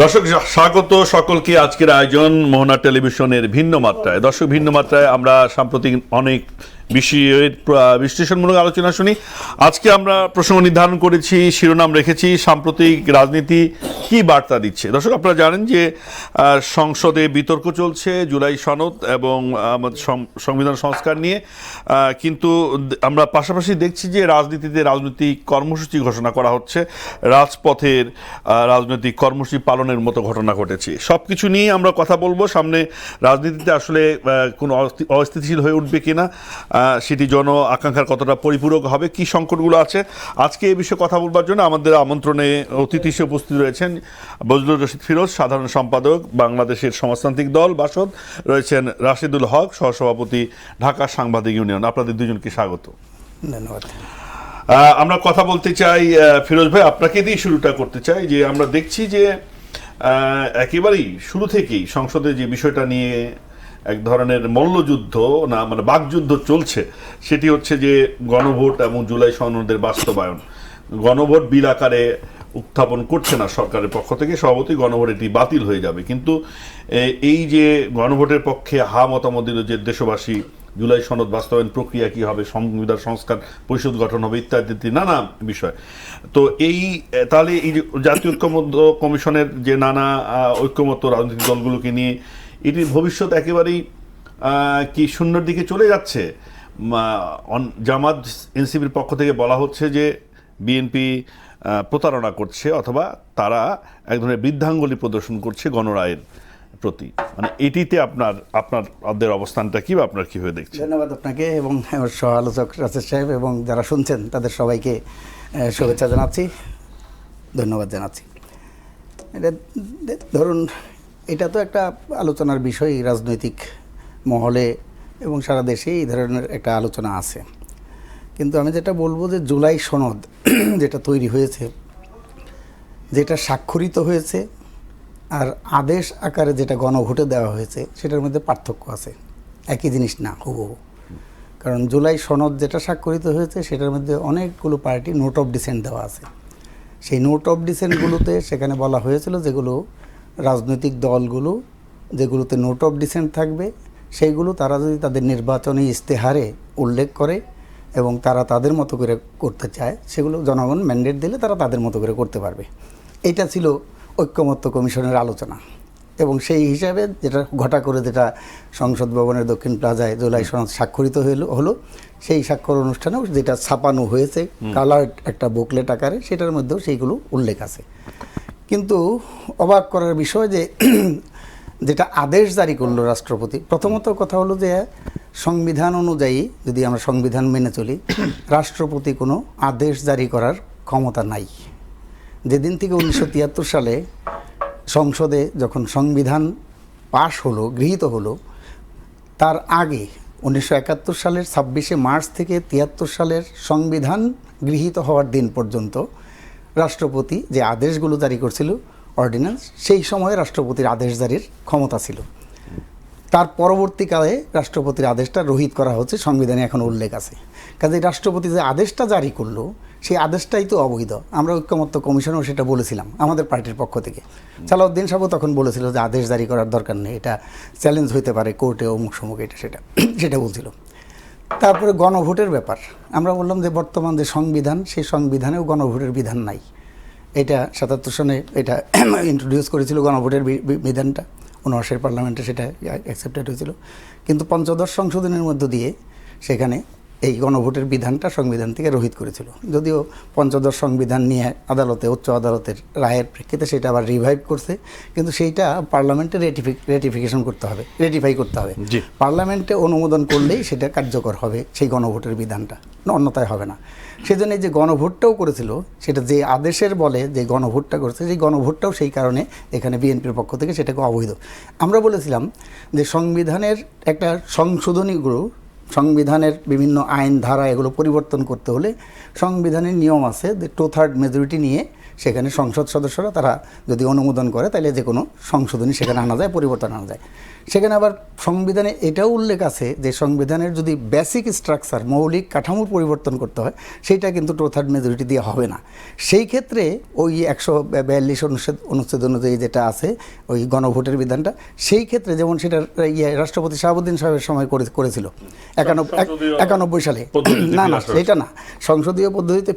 দর্শক স্বাগত সকলকে আজকের আয়োজন মোহনা টেলিভিশনের ভিন্ন মাত্রায়। দর্শক, ভিন্ন মাত্রায় আমরা সাম্প্রতিক অনেক বিষয়ের বিশ্লেষণমূলক আলোচনা শুনি। আজকে আমরা প্রসঙ্গ নির্ধারণ করেছি, শিরোনাম রেখেছি সাম্প্রতিক রাজনীতি কি বার্তা দিচ্ছে। দর্শক, আপনারা জানেন যে সংসদে বিতর্ক চলছে জুলাই সনদ এবং সংবিধান সংস্কার নিয়ে, কিন্তু আমরা পাশাপাশি দেখছি যে রাজনীতিতে রাজনৈতিক কর্মসূচি ঘোষণা করা হচ্ছে, রাজপথের রাজনৈতিক কর্মসূচি পালনের মতো ঘটনা ঘটেছে। সব কিছু নিয়ে আমরা কথা বলবো। সামনে রাজনীতিতে আসলে কোনো অস্থিতিশীল হয়ে উঠবে কিনা, সেটি জন আকাঙ্ক্ষার কতটা পরিপূরক হবে, কি সংকটগুলো আছে, আজকে এই বিষয়ে কথা বলবার জন্য আমাদের আমন্ত্রণে অতিথি হিসেবে উপস্থিত রয়েছেন বজলুর রশিদ ফিরোজ, সাধারণ সম্পাদক বাংলাদেশের সমাজতান্ত্রিক দল বাসদ, রয়েছেন রাশিদুল হক, সহসভাপতি ঢাকা সাংবাদিক ইউনিয়ন। আপনাদের দুজনকে স্বাগত। ধন্যবাদ। আমরা কথা বলতে চাই ফিরোজ ভাই, আপনাকে দিয়ে শুরুটা করতে চাই যে আমরা দেখছি যে একেবারেই শুরু থেকেই সংসদে যে বিষয়টা নিয়ে এক ধরনের মল্লযুদ্ধ না মানে বাকযুদ্ধ চলছে, সেটি হচ্ছে যে গণভোট এবং জুলাই সনদের বাস্তবায়ন। গণভোট বিল আকারে উত্থাপন করছে না সরকারের পক্ষ থেকে, স্বভাবতই গণভোট এটি বাতিল হয়ে যাবে। কিন্তু এই যে গণভোটের পক্ষে মতামত দিল যে দেশবাসী, জুলাই সনদ বাস্তবায়ন প্রক্রিয়া কি হবে, সংবিধান সংস্কার পরিষদ গঠন হবে ইত্যাদি নানা বিষয়। তো তাহলে এই যে জাতীয় ঐক্যমত্য কমিশনের যে নানা ঐক্যমত্য রাজনৈতিক দলগুলোকে নিয়ে এটির ভবিষ্যৎ একেবারেই কি শূন্যের দিকে চলে যাচ্ছে? জামাত এনসিপির পক্ষ থেকে বলা হচ্ছে যে বিএনপি প্রতারণা করছে, অথবা তারা এক ধরনের বৃদ্ধাঙ্গুলি প্রদর্শন করছে গণরায়ের প্রতি। মানে এটিতে আপনাদের অবস্থানটা কি, বা আপনার কীভাবে দেখছেন? ধন্যবাদ আপনাকে এবং আমার সহ আলোচক রাসেল সাহেব এবং যারা শুনছেন তাদের সবাইকে শুভেচ্ছা জানাচ্ছি, ধন্যবাদ জানাচ্ছি। এটা ধরুন, এটা তো একটা আলোচনার বিষয় রাজনৈতিক মহলে এবং সারা দেশে এই ধরনের একটা আলোচনা আছে। কিন্তু আমি যেটা বলবো যে জুলাই সনদ যেটা তৈরি হয়েছে, যেটা স্বাক্ষরিত হয়েছে, আর আদেশ আকারে যেটা গণভোটে দেওয়া হয়েছে, সেটার মধ্যে পার্থক্য আছে, একই জিনিস না হুবহু। কারণ জুলাই সনদ যেটা স্বাক্ষরিত হয়েছে সেটার মধ্যে অনেকগুলো পার্টি নোট অফ ডিসেন্ট দেওয়া আছে। সেই নোট অফ ডিসেন্টগুলোতে সেখানে বলা হয়েছিল যেগুলো রাজনৈতিক দলগুলো যেগুলোতে নোট অফ ডিসেন্ট থাকবে সেইগুলো তারা যদি তাদের নির্বাচনী ইশতেহারে উল্লেখ করে এবং তারা তাদের মতো করে করতে চায়, সেগুলো জনগণ ম্যান্ডেট দিলে তারা তাদের মতো করে করতে পারবে। এইটা ছিল ঐক্যমত্য কমিশনের আলোচনা। এবং সেই হিসাবে যেটা ঘটা করে যেটা সংসদ ভবনের দক্ষিণ প্লাজায় জুলাই সনদ স্বাক্ষরিত হলো, সেই স্বাক্ষর অনুষ্ঠানেও যেটা ছাপানো হয়েছে কালার একটা বুকলেট আকারে, সেটার মধ্যেও সেইগুলো উল্লেখ আছে। কিন্তু অবাক করার বিষয় যে যেটা আদেশ জারি করলো রাষ্ট্রপতি, প্রথমত কথা হলো যে সংবিধান অনুযায়ী যদি আমরা সংবিধান মেনে চলি, রাষ্ট্রপতি কোনো আদেশ জারি করার ক্ষমতা নাই। যেদিন থেকে 1973 সালে সংসদে যখন সংবিধান পাশ হলো, গৃহীত হলো, তার আগে 1971 সালের 26শে মার্চ থেকে 73 সালের সংবিধান গৃহীত হওয়ার দিন পর্যন্ত রাষ্ট্রপতি যে আদেশগুলো জারি করছিল অর্ডিন্যান্স, সেই সময়ে রাষ্ট্রপতির আদেশ জারির ক্ষমতা ছিল। তার পরবর্তীকালে রাষ্ট্রপতির আদেশটা রহিত করা হচ্ছে, সংবিধানে এখন উল্লেখ আছে। কাজে রাষ্ট্রপতি যে আদেশটা জারি করলো সেই আদেশটাই তো অবৈধ। আমরা ঐক্যমত্য কমিশনেও সেটা বলেছিলাম আমাদের পার্টির পক্ষ থেকে। সালাউদ্দিন সাহেব তখন বলেছিল যে আদেশ জারি করার দরকার নেই, এটা চ্যালেঞ্জ হইতে পারে কোর্টে, অমুক সমুক, সেটা বলছিল। তারপরে গণভোটের ব্যাপার, আমরা বললাম যে বর্তমান যে সংবিধান, সেই সংবিধানেও গণভোটের বিধান নাই। এটা 77 সনে এটা ইন্ট্রোডিউস করেছিল গণভোটের বিধানটা, 79 পার্লামেন্টে সেটা অ্যাকসেপ্টেড হয়েছিল। কিন্তু পঞ্চদশ সংশোধনের মধ্য দিয়ে সেখানে এই গণভোটের বিধানটা সংবিধান থেকে রহিত করেছিল। যদিও পঞ্চদশ সংবিধান নিয়ে আদালতে, উচ্চ আদালতের রায়ের প্রেক্ষিতে সেটা আবার রিভাইভ করছে, কিন্তু সেইটা পার্লামেন্টে রেটিফাই করতে হবে। পার্লামেন্টে অনুমোদন করলেই সেটা কার্যকর হবে সেই গণভোটের বিধানটা, অন্যথায় হবে না। সেজন্য যে গণভোটটাও করেছিল, সেটা যে আদেশের বলে যে গণভোটটা করেছে, সেই গণভোটটাও সেই কারণে এখানে বিএনপির পক্ষ থেকে সেটাকে অবৈধ। আমরা বলেছিলাম যে সংবিধানের একটা সংশোধনীগুলো, সংবিধানের বিভিন্ন আইন ধারা এগুলো পরিবর্তন করতে হলে সংবিধানের নিয়ম আছে যে 2/3 মেজরিটি নিয়ে সেখানে সংসদ সদস্যরা তারা যদি অনুমোদন করে তাহলে যে কোনো সংশোধনী সেখানে আনা যায়, পরিবর্তন আনা যায়। সেখানে আবার সংবিধানে এটাও উল্লেখ আছে যে সংবিধানের যদি বেসিক স্ট্রাকচার, মৌলিক কাঠামোর পরিবর্তন করতে হয়, সেইটা কিন্তু 2/3 মেজরিটি দিয়ে হবে না। সেই ক্ষেত্রে ওই 142 অনুচ্ছেদ অনুযায়ী যেটা আছে ওই গণভোটের বিধানটা, সেই ক্ষেত্রে যেমন সেটা রাষ্ট্রপতি শাহাবুদ্দিন সাহেবের সময় করেছিল 91 সালে। না না, সেটা না, সংসদীয় পদ্ধতিতে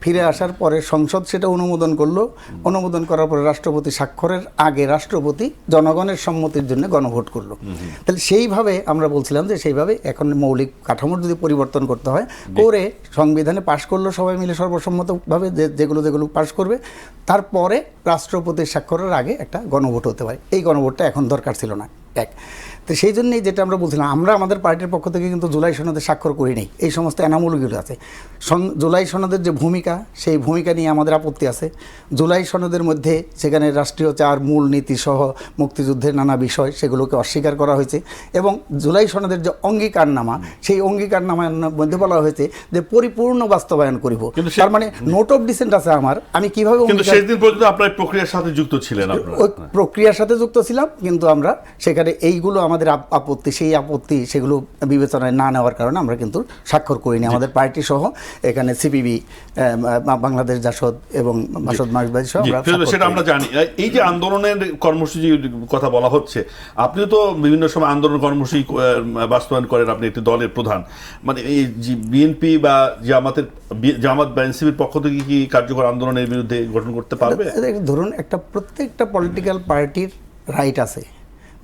ফিরে আসার পরে সংসদ সেটা অনুমোদন করলো, অনুমোদন করার পরে রাষ্ট্রপতি স্বাক্ষরের আগে রাষ্ট্রপতি জনগণের সম্মতির জন্য গণভোট করলো। তাহলে সেইভাবে আমরা বলছিলাম যে সেইভাবে এখন মৌলিক কাঠামোর যদি পরিবর্তন করতে হয় করে সংবিধানে পাশ করলো সবাই মিলে সর্বসম্মতভাবে, যেগুলো পাশ করবে, তারপরে রাষ্ট্রপতির স্বাক্ষরের আগে একটা গণভোট হতে পারে। এই গণভোটটা এখন দরকার ছিল না। তো সেই জন্যই যেটা আমরা বলছিলাম, আমরা আমাদের পার্টির পক্ষ থেকে কিন্তু জুলাই সনদে স্বাক্ষর করি নাই। এই সমস্ত এনামূলগুলো আছে। জুলাই সনদের যে ভূমিকা, সেই ভূমিকা নিয়ে আমাদের আপত্তি আছে। জুলাই সনদের মধ্যে সেখানে রাষ্ট্রীয় 4 মূল নীতি সহ মুক্তিযুদ্ধের নানা বিষয় সেগুলোকে অস্বীকার করা হয়েছে। এবং জুলাই সনদের যে অঙ্গীকারনামা, সেই অঙ্গীকারনামার মধ্যে বলা হয়েছে যে পরিপূর্ণ বাস্তবায়ন করিব। তার মানে নোট অফ ডিসেন্ট আছে আমার, আমি কিভাবে সেই দিন পর্যন্ত আপনার প্রক্রিয়ার সাথে যুক্ত ছিলেন। ওই প্রক্রিয়ার সাথে যুক্ত ছিলাম, কিন্তু আমরা সেখানে এইগুলো আমাদের আপত্তি, সেই আপত্তি সেগুলো বিবেচনায় না নেওয়ার কারণে আমরা কিন্তু স্বাক্ষর করিনি। আমাদের পার্টি সহ এখানে সিপিবি, বাংলাদেশ জাসদ এবং বাসদ মার্কসবাদী সহ সেটা আমরা জানি। এই যে আন্দোলনের কর্মসূচির কথা বলা হচ্ছে, আপনি তো বিভিন্ন সময় আন্দোলন কর্মসূচি বাস্তবায়ন করেন, আপনি একটি দলের প্রধান। মানে এই বিএনপি বা জামাত বা এনসিপির পক্ষ থেকে কি কার্যকর আন্দোলনের বিরুদ্ধে গঠন করতে পারবে? ধরুন, প্রত্যেকটা পলিটিক্যাল পার্টির রাইট আছে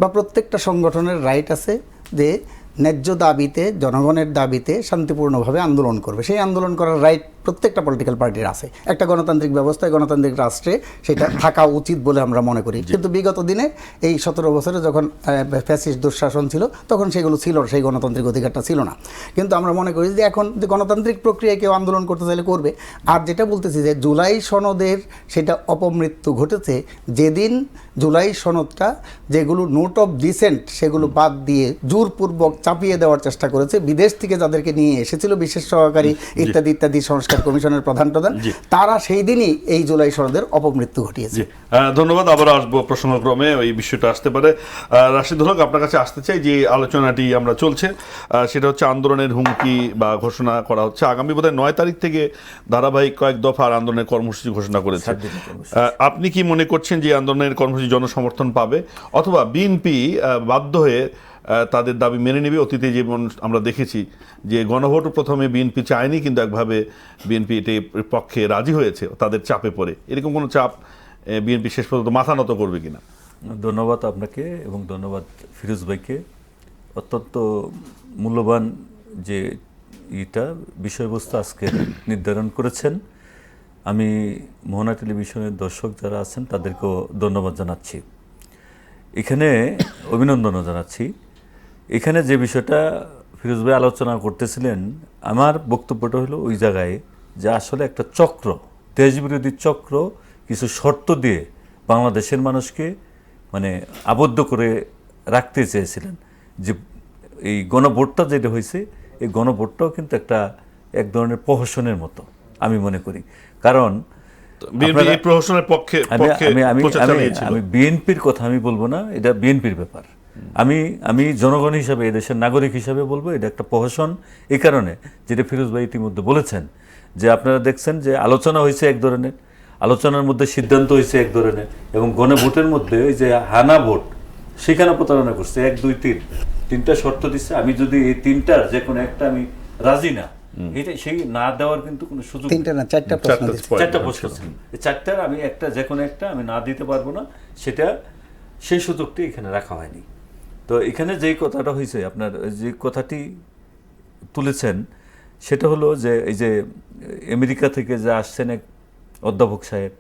বা প্রত্যেকটা সংগঠনের রাইট আছে যে ন্যায্য দাবিতে, জনগণের দাবিতে শান্তিপূর্ণভাবে আন্দোলন করবে। সেই আন্দোলন করার রাইট প্রত্যেকটা পলিটিক্যাল পার্টির আছে। একটা গণতান্ত্রিক ব্যবস্থায়, গণতান্ত্রিক রাষ্ট্রে সেটা থাকা উচিত বলে আমরা মনে করি। কিন্তু বিগত দিনে এই 17 বছরে যখন ফ্যাসিস্ট দুঃশাসন ছিল, তখন সেগুলো ছিল, সেই গণতান্ত্রিক অধিকারটা ছিল না। কিন্তু আমরা মনে করি যে এখন যে গণতান্ত্রিক প্রক্রিয়ায় কেউ আন্দোলন করতে চাইলে করবে। আর যেটা বলতেছি যে জুলাই সনদের সেটা অপমৃত্যু ঘটেছে যেদিন জুলাই সনদটা, যেগুলো নোট অফ ডিসেন্ট, সেগুলো বাদ দিয়ে জোরপূর্বক চাপিয়ে দেওয়ার চেষ্টা করেছে বিদেশ থেকে যাদেরকে নিয়ে এসেছিল, বিশেষ সহকারী ইত্যাদি ইত্যাদি সংস্কার কমিশনের প্রধান, তারা সেই দিনই এই জুলাই সনদের অপমৃত্যু ঘটিয়েছে। ধন্যবাদ। আবার আসবো প্রসঙ্গক্রমে, এই বিষয়টা আসতে পারে। রাশিদুল হক, আপনার কাছে আসতে চাই, যে আলোচনাটি আমরা চলছে সেটা হচ্ছে আন্দোলনের হুমকি বা ঘোষণা করা হচ্ছে। আগামী বোধহয় 9 তারিখ থেকে ধারাবাহিক কয়েক দফার আন্দোলনের কর্মসূচি ঘোষণা করেছে। আপনি কি মনে করছেন যে আন্দোলনের কর্মসূচি জনসমর্থন পাবে, অথবা বিএনপি বাধ্য হয়ে তাদের দাবি মেনে নেবে? অতীতে যেমন আমরা দেখেছি যে গণভোট প্রথমে বিএনপি চায়নি, কিন্তু একভাবে বিএনপি এটির পক্ষে রাজি হয়েছে তাদের চাপে পড়ে। এরকম কোনো চাপ বিএনপি শেষ পর্যন্ত মাথা নত করবে কিনা? ধন্যবাদ আপনাকে এবং ধন্যবাদ ফিরোজ ভাইকে। অত্যন্ত মূল্যবান যে বিষয়বস্তু আজকে নির্ধারণ করেছেন। আমি মোহনা টেলিভিশনের দর্শক যারা আছেন তাদেরকেও ধন্যবাদ জানাচ্ছি, এখানে অভিনন্দনও জানাচ্ছি। এখানে যে বিষয়টা ফিরোজ ভাই আলোচনা করতেছিলেন, আমার বক্তব্যটা হলো ওই জায়গায় যে আসলে একটা চক্র, দেশবিরোধী চক্র কিছু শর্ত দিয়ে বাংলাদেশের মানুষকে মানে আবদ্ধ করে রাখতে চেয়েছিলেন। যে এই গণভোটটা যেটা হয়েছে, এই গণভোটটাও কিন্তু এক ধরনের প্রহসনের মতো আমি মনে করি। কারণ আমি বিএনপির কথা আমি বলবো না, এটা বিএনপির ব্যাপার। আমি জনগণ হিসাবে, এদেশের নাগরিক হিসাবে বলবো এটা একটা প্রহসন। এই কারণে যেটা ফিরোজ ভাই ইতিমধ্যে বলেছেন যে আপনারা দেখছেন যে আলোচনা হয়েছে এক ধরনের, আলোচনার মধ্যে সিদ্ধান্ত হয়েছে এক ধরনের, এবং গণভোটের মধ্যে ওই যে হানা ভোট, সেখানে প্রতারণা করছে। 1, 2, 3 তিনটা শর্ত দিচ্ছে। আমি যদি এই তিনটার যে কোনো একটা আমি রাজি না, এটা সেই না দেওয়ার কিন্তু কোনো সুযোগ, 3টা না 4টা প্রশ্ন ছিল। এই 4টার আমি একটা, যে কোনো একটা আমি না দিতে পারবো না, সেটা সেই সুযোগটি এখানে রাখা হয়নি। তো এখানে যেই কথাটা হয়েছে, আপনার যে কথাটি তুলেছেন সেটা হলো যে এই যে আমেরিকা থেকে যে আসছেন এক অধ্যাপক সাহেব,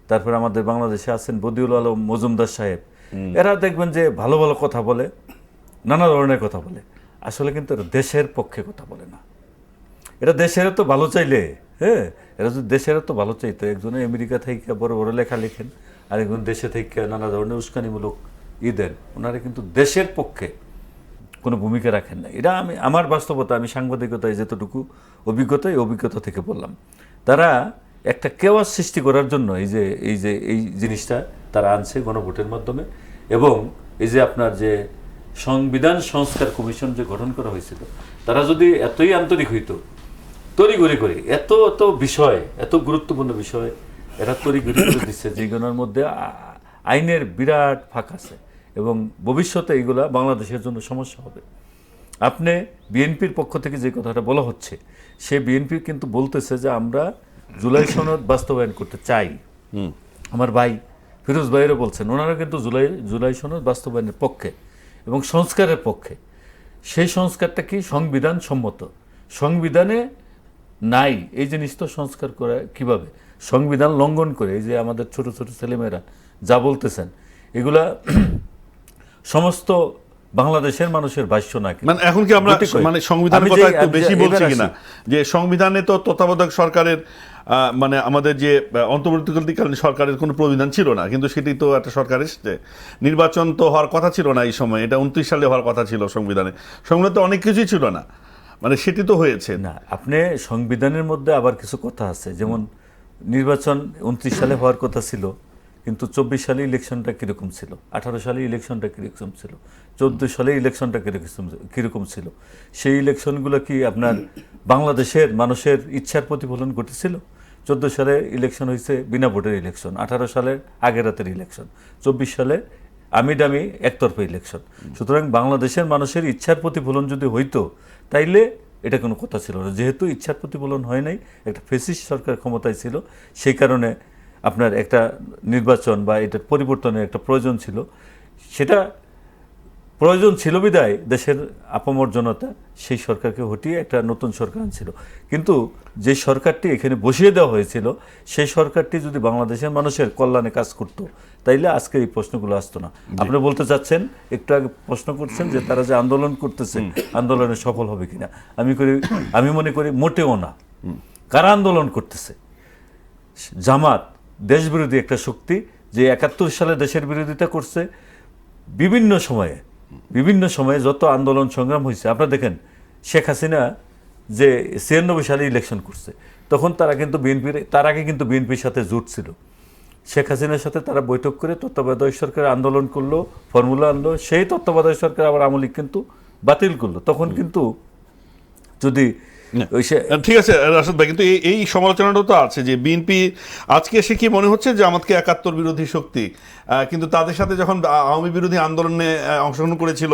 তারপরে আমাদের বাংলাদেশে আছেন বদিউল আলম মজুমদার সাহেব, এরা দেখবেন যে ভালো ভালো কথা বলে, নানা ধরনের কথা বলে, আসলে কিন্তু এরা দেশের পক্ষে কথা বলে না। এরা দেশের তো ভালো চাইলে, এরা যদি দেশের তো ভালো চাইতো, একজনে আমেরিকা থেকে বড় বড় লেখা লেখেন, আর একজন দেশে থেকে নানা ধরনের উস্কানিমূলক দেন, ওনারা কিন্তু দেশের পক্ষে কোনো ভূমিকা রাখেন না। এটা আমার বাস্তবতা, আমি সাংবাদিকতায় যতটুকু অভিজ্ঞতা, এই অভিজ্ঞতা থেকে বললাম। তারা একটা কেওয়াস সৃষ্টি করার জন্য এই জিনিসটা তারা আনছে গণভোটের মাধ্যমে। এবং এই যে আপনার যে সংবিধান সংস্কার কমিশন যে গঠন করা হয়েছিল, তারা যদি এতই আন্তরিক হইতো, তড়িঘড়ি করে এত বিষয়, এত গুরুত্বপূর্ণ বিষয় এরা তড়িঘড়ি করে দিচ্ছে, যেগুলোর মধ্যে আইনের বিরাট ফাঁক আছে এবং ভবিষ্যতে এইগুলা বাংলাদেশের জন্য সমস্যা হবে। আপনি বিএনপির পক্ষ থেকে যে কথাটা বলা হচ্ছে, সে বিএনপি কিন্তু বলতেছে যে আমরা জুলাই সনদ বাস্তবায়ন করতে চাই। আমার ভাই ফিরোজ ভাইয়েরও বলছেন, ওনারা কিন্তু জুলাই সনদ বাস্তবায়নের পক্ষে এবং সংস্কারের পক্ষে। সেই সংস্কারটা কি সংবিধান সম্মত? সংবিধানে নাই এই জিনিস তো সংস্কার করা কিভাবে? সংবিধান লঙ্ঘন করে এই যে আমাদের ছোট ছোট ছেলেমেয়েরা যা বলতেছেন, এগুলা সমস্ত বাংলাদেশের মানুষের ভাষ্য নাকি? মানে এখন কি আমরা মানে সংবিধানের কথা একটু বেশি বলছি কিনা, যে সংবিধানে তো তত্ত্বাবধায়ক সরকারের মানে আমাদের যে অন্তর্বর্তীকালীন সরকারের কোনো প্রবিধান ছিল না, কিন্তু সেটি তো একটা সরকার এসেছে। নির্বাচন তো হওয়ার কথা ছিল না এই সময়, এটা 29 সালে হওয়ার কথা ছিল। সংবিধানে তো অনেক কিছুই ছিল না, মানে সেটি তো হয়েছে না। আপনি সংবিধানের মধ্যে আবার কিছু কথা আছে, যেমন নির্বাচন 29 সালে হওয়ার কথা ছিল, কিন্তু 24 সালে ইলেকশনটা কীরকম ছিল, 18 সালে ইলেকশনটা কীরকম ছিল, 14 সালে ইলেকশনটা কীরকম ছিল, সেই ইলেকশনগুলো কি আপনার বাংলাদেশের মানুষের ইচ্ছার প্রতিফলন ঘটেছিল? 14 সালে ইলেকশন হয়েছে বিনা ভোটের ইলেকশন, 18 সালের আগের রাতের ইলেকশন, 24 সালে আমিডামি একতরফা ইলেকশন। সুতরাং বাংলাদেশের মানুষের ইচ্ছার প্রতিফলন যদি হইতো তাইলে এটা কোনো কথা ছিল না। যেহেতু ইচ্ছার প্রতিফলন হয় নাই, একটা ফ্যাসিস্ট সরকার ক্ষমতায় ছিল, সেই কারণে আপনার একটা নির্বাচন বা এটার পরিবর্তনের একটা প্রয়োজন ছিল। সেটা প্রয়োজন ছিল বিদায় দেশের আপামর জনতা সেই সরকারকে হটিয়ে একটা নতুন সরকার আনছিল। কিন্তু যে সরকারটি এখানে বসিয়ে দেওয়া হয়েছিল, সেই সরকারটি যদি বাংলাদেশের মানুষের কল্যাণে কাজ করতো তাইলে আজকে এই প্রশ্নগুলো আসতো না। আপনি বলতে চাচ্ছেন, একটু আগে প্রশ্ন করছেন যে তারা যে আন্দোলন করতেছে, আন্দোলনে সফল হবে কিনা। আমি মনে করি মোটেও না। কারা আন্দোলন করতেছে? জামাত দেশবিরোধী একটা শক্তি, যে 71 সালে দেশের বিরোধিতা করছে। বিভিন্ন সময়ে যত আন্দোলন সংগ্রাম হয়েছে, আপনারা দেখেন শেখ হাসিনা যে 96 সালে ইলেকশন করছে, তখন তার আগে কিন্তু বিএনপির সাথে জোট ছিল। শেখ হাসিনার সাথে তারা বৈঠক করে তত্ত্বাবধায়ক সরকার আন্দোলন করলো, ফর্মুলা আনলো, সেই তত্ত্বাবধায়ক সরকার আবার আওয়ামী লীগ কিন্তু বাতিল করলো। তখন কিন্তু যদি ঠিক আছে রাশেদ ভাই, কিন্তু এই সমালোচনাটা তো আছে যে বিএনপি আজকে এসে কি মনে হচ্ছে যে আমাদেরকে 71 বিরোধী শক্তি, কিন্তু তাদের সাথে যখন আওয়ামী বিরোধী আন্দোলনে অংশগ্রহণ করেছিল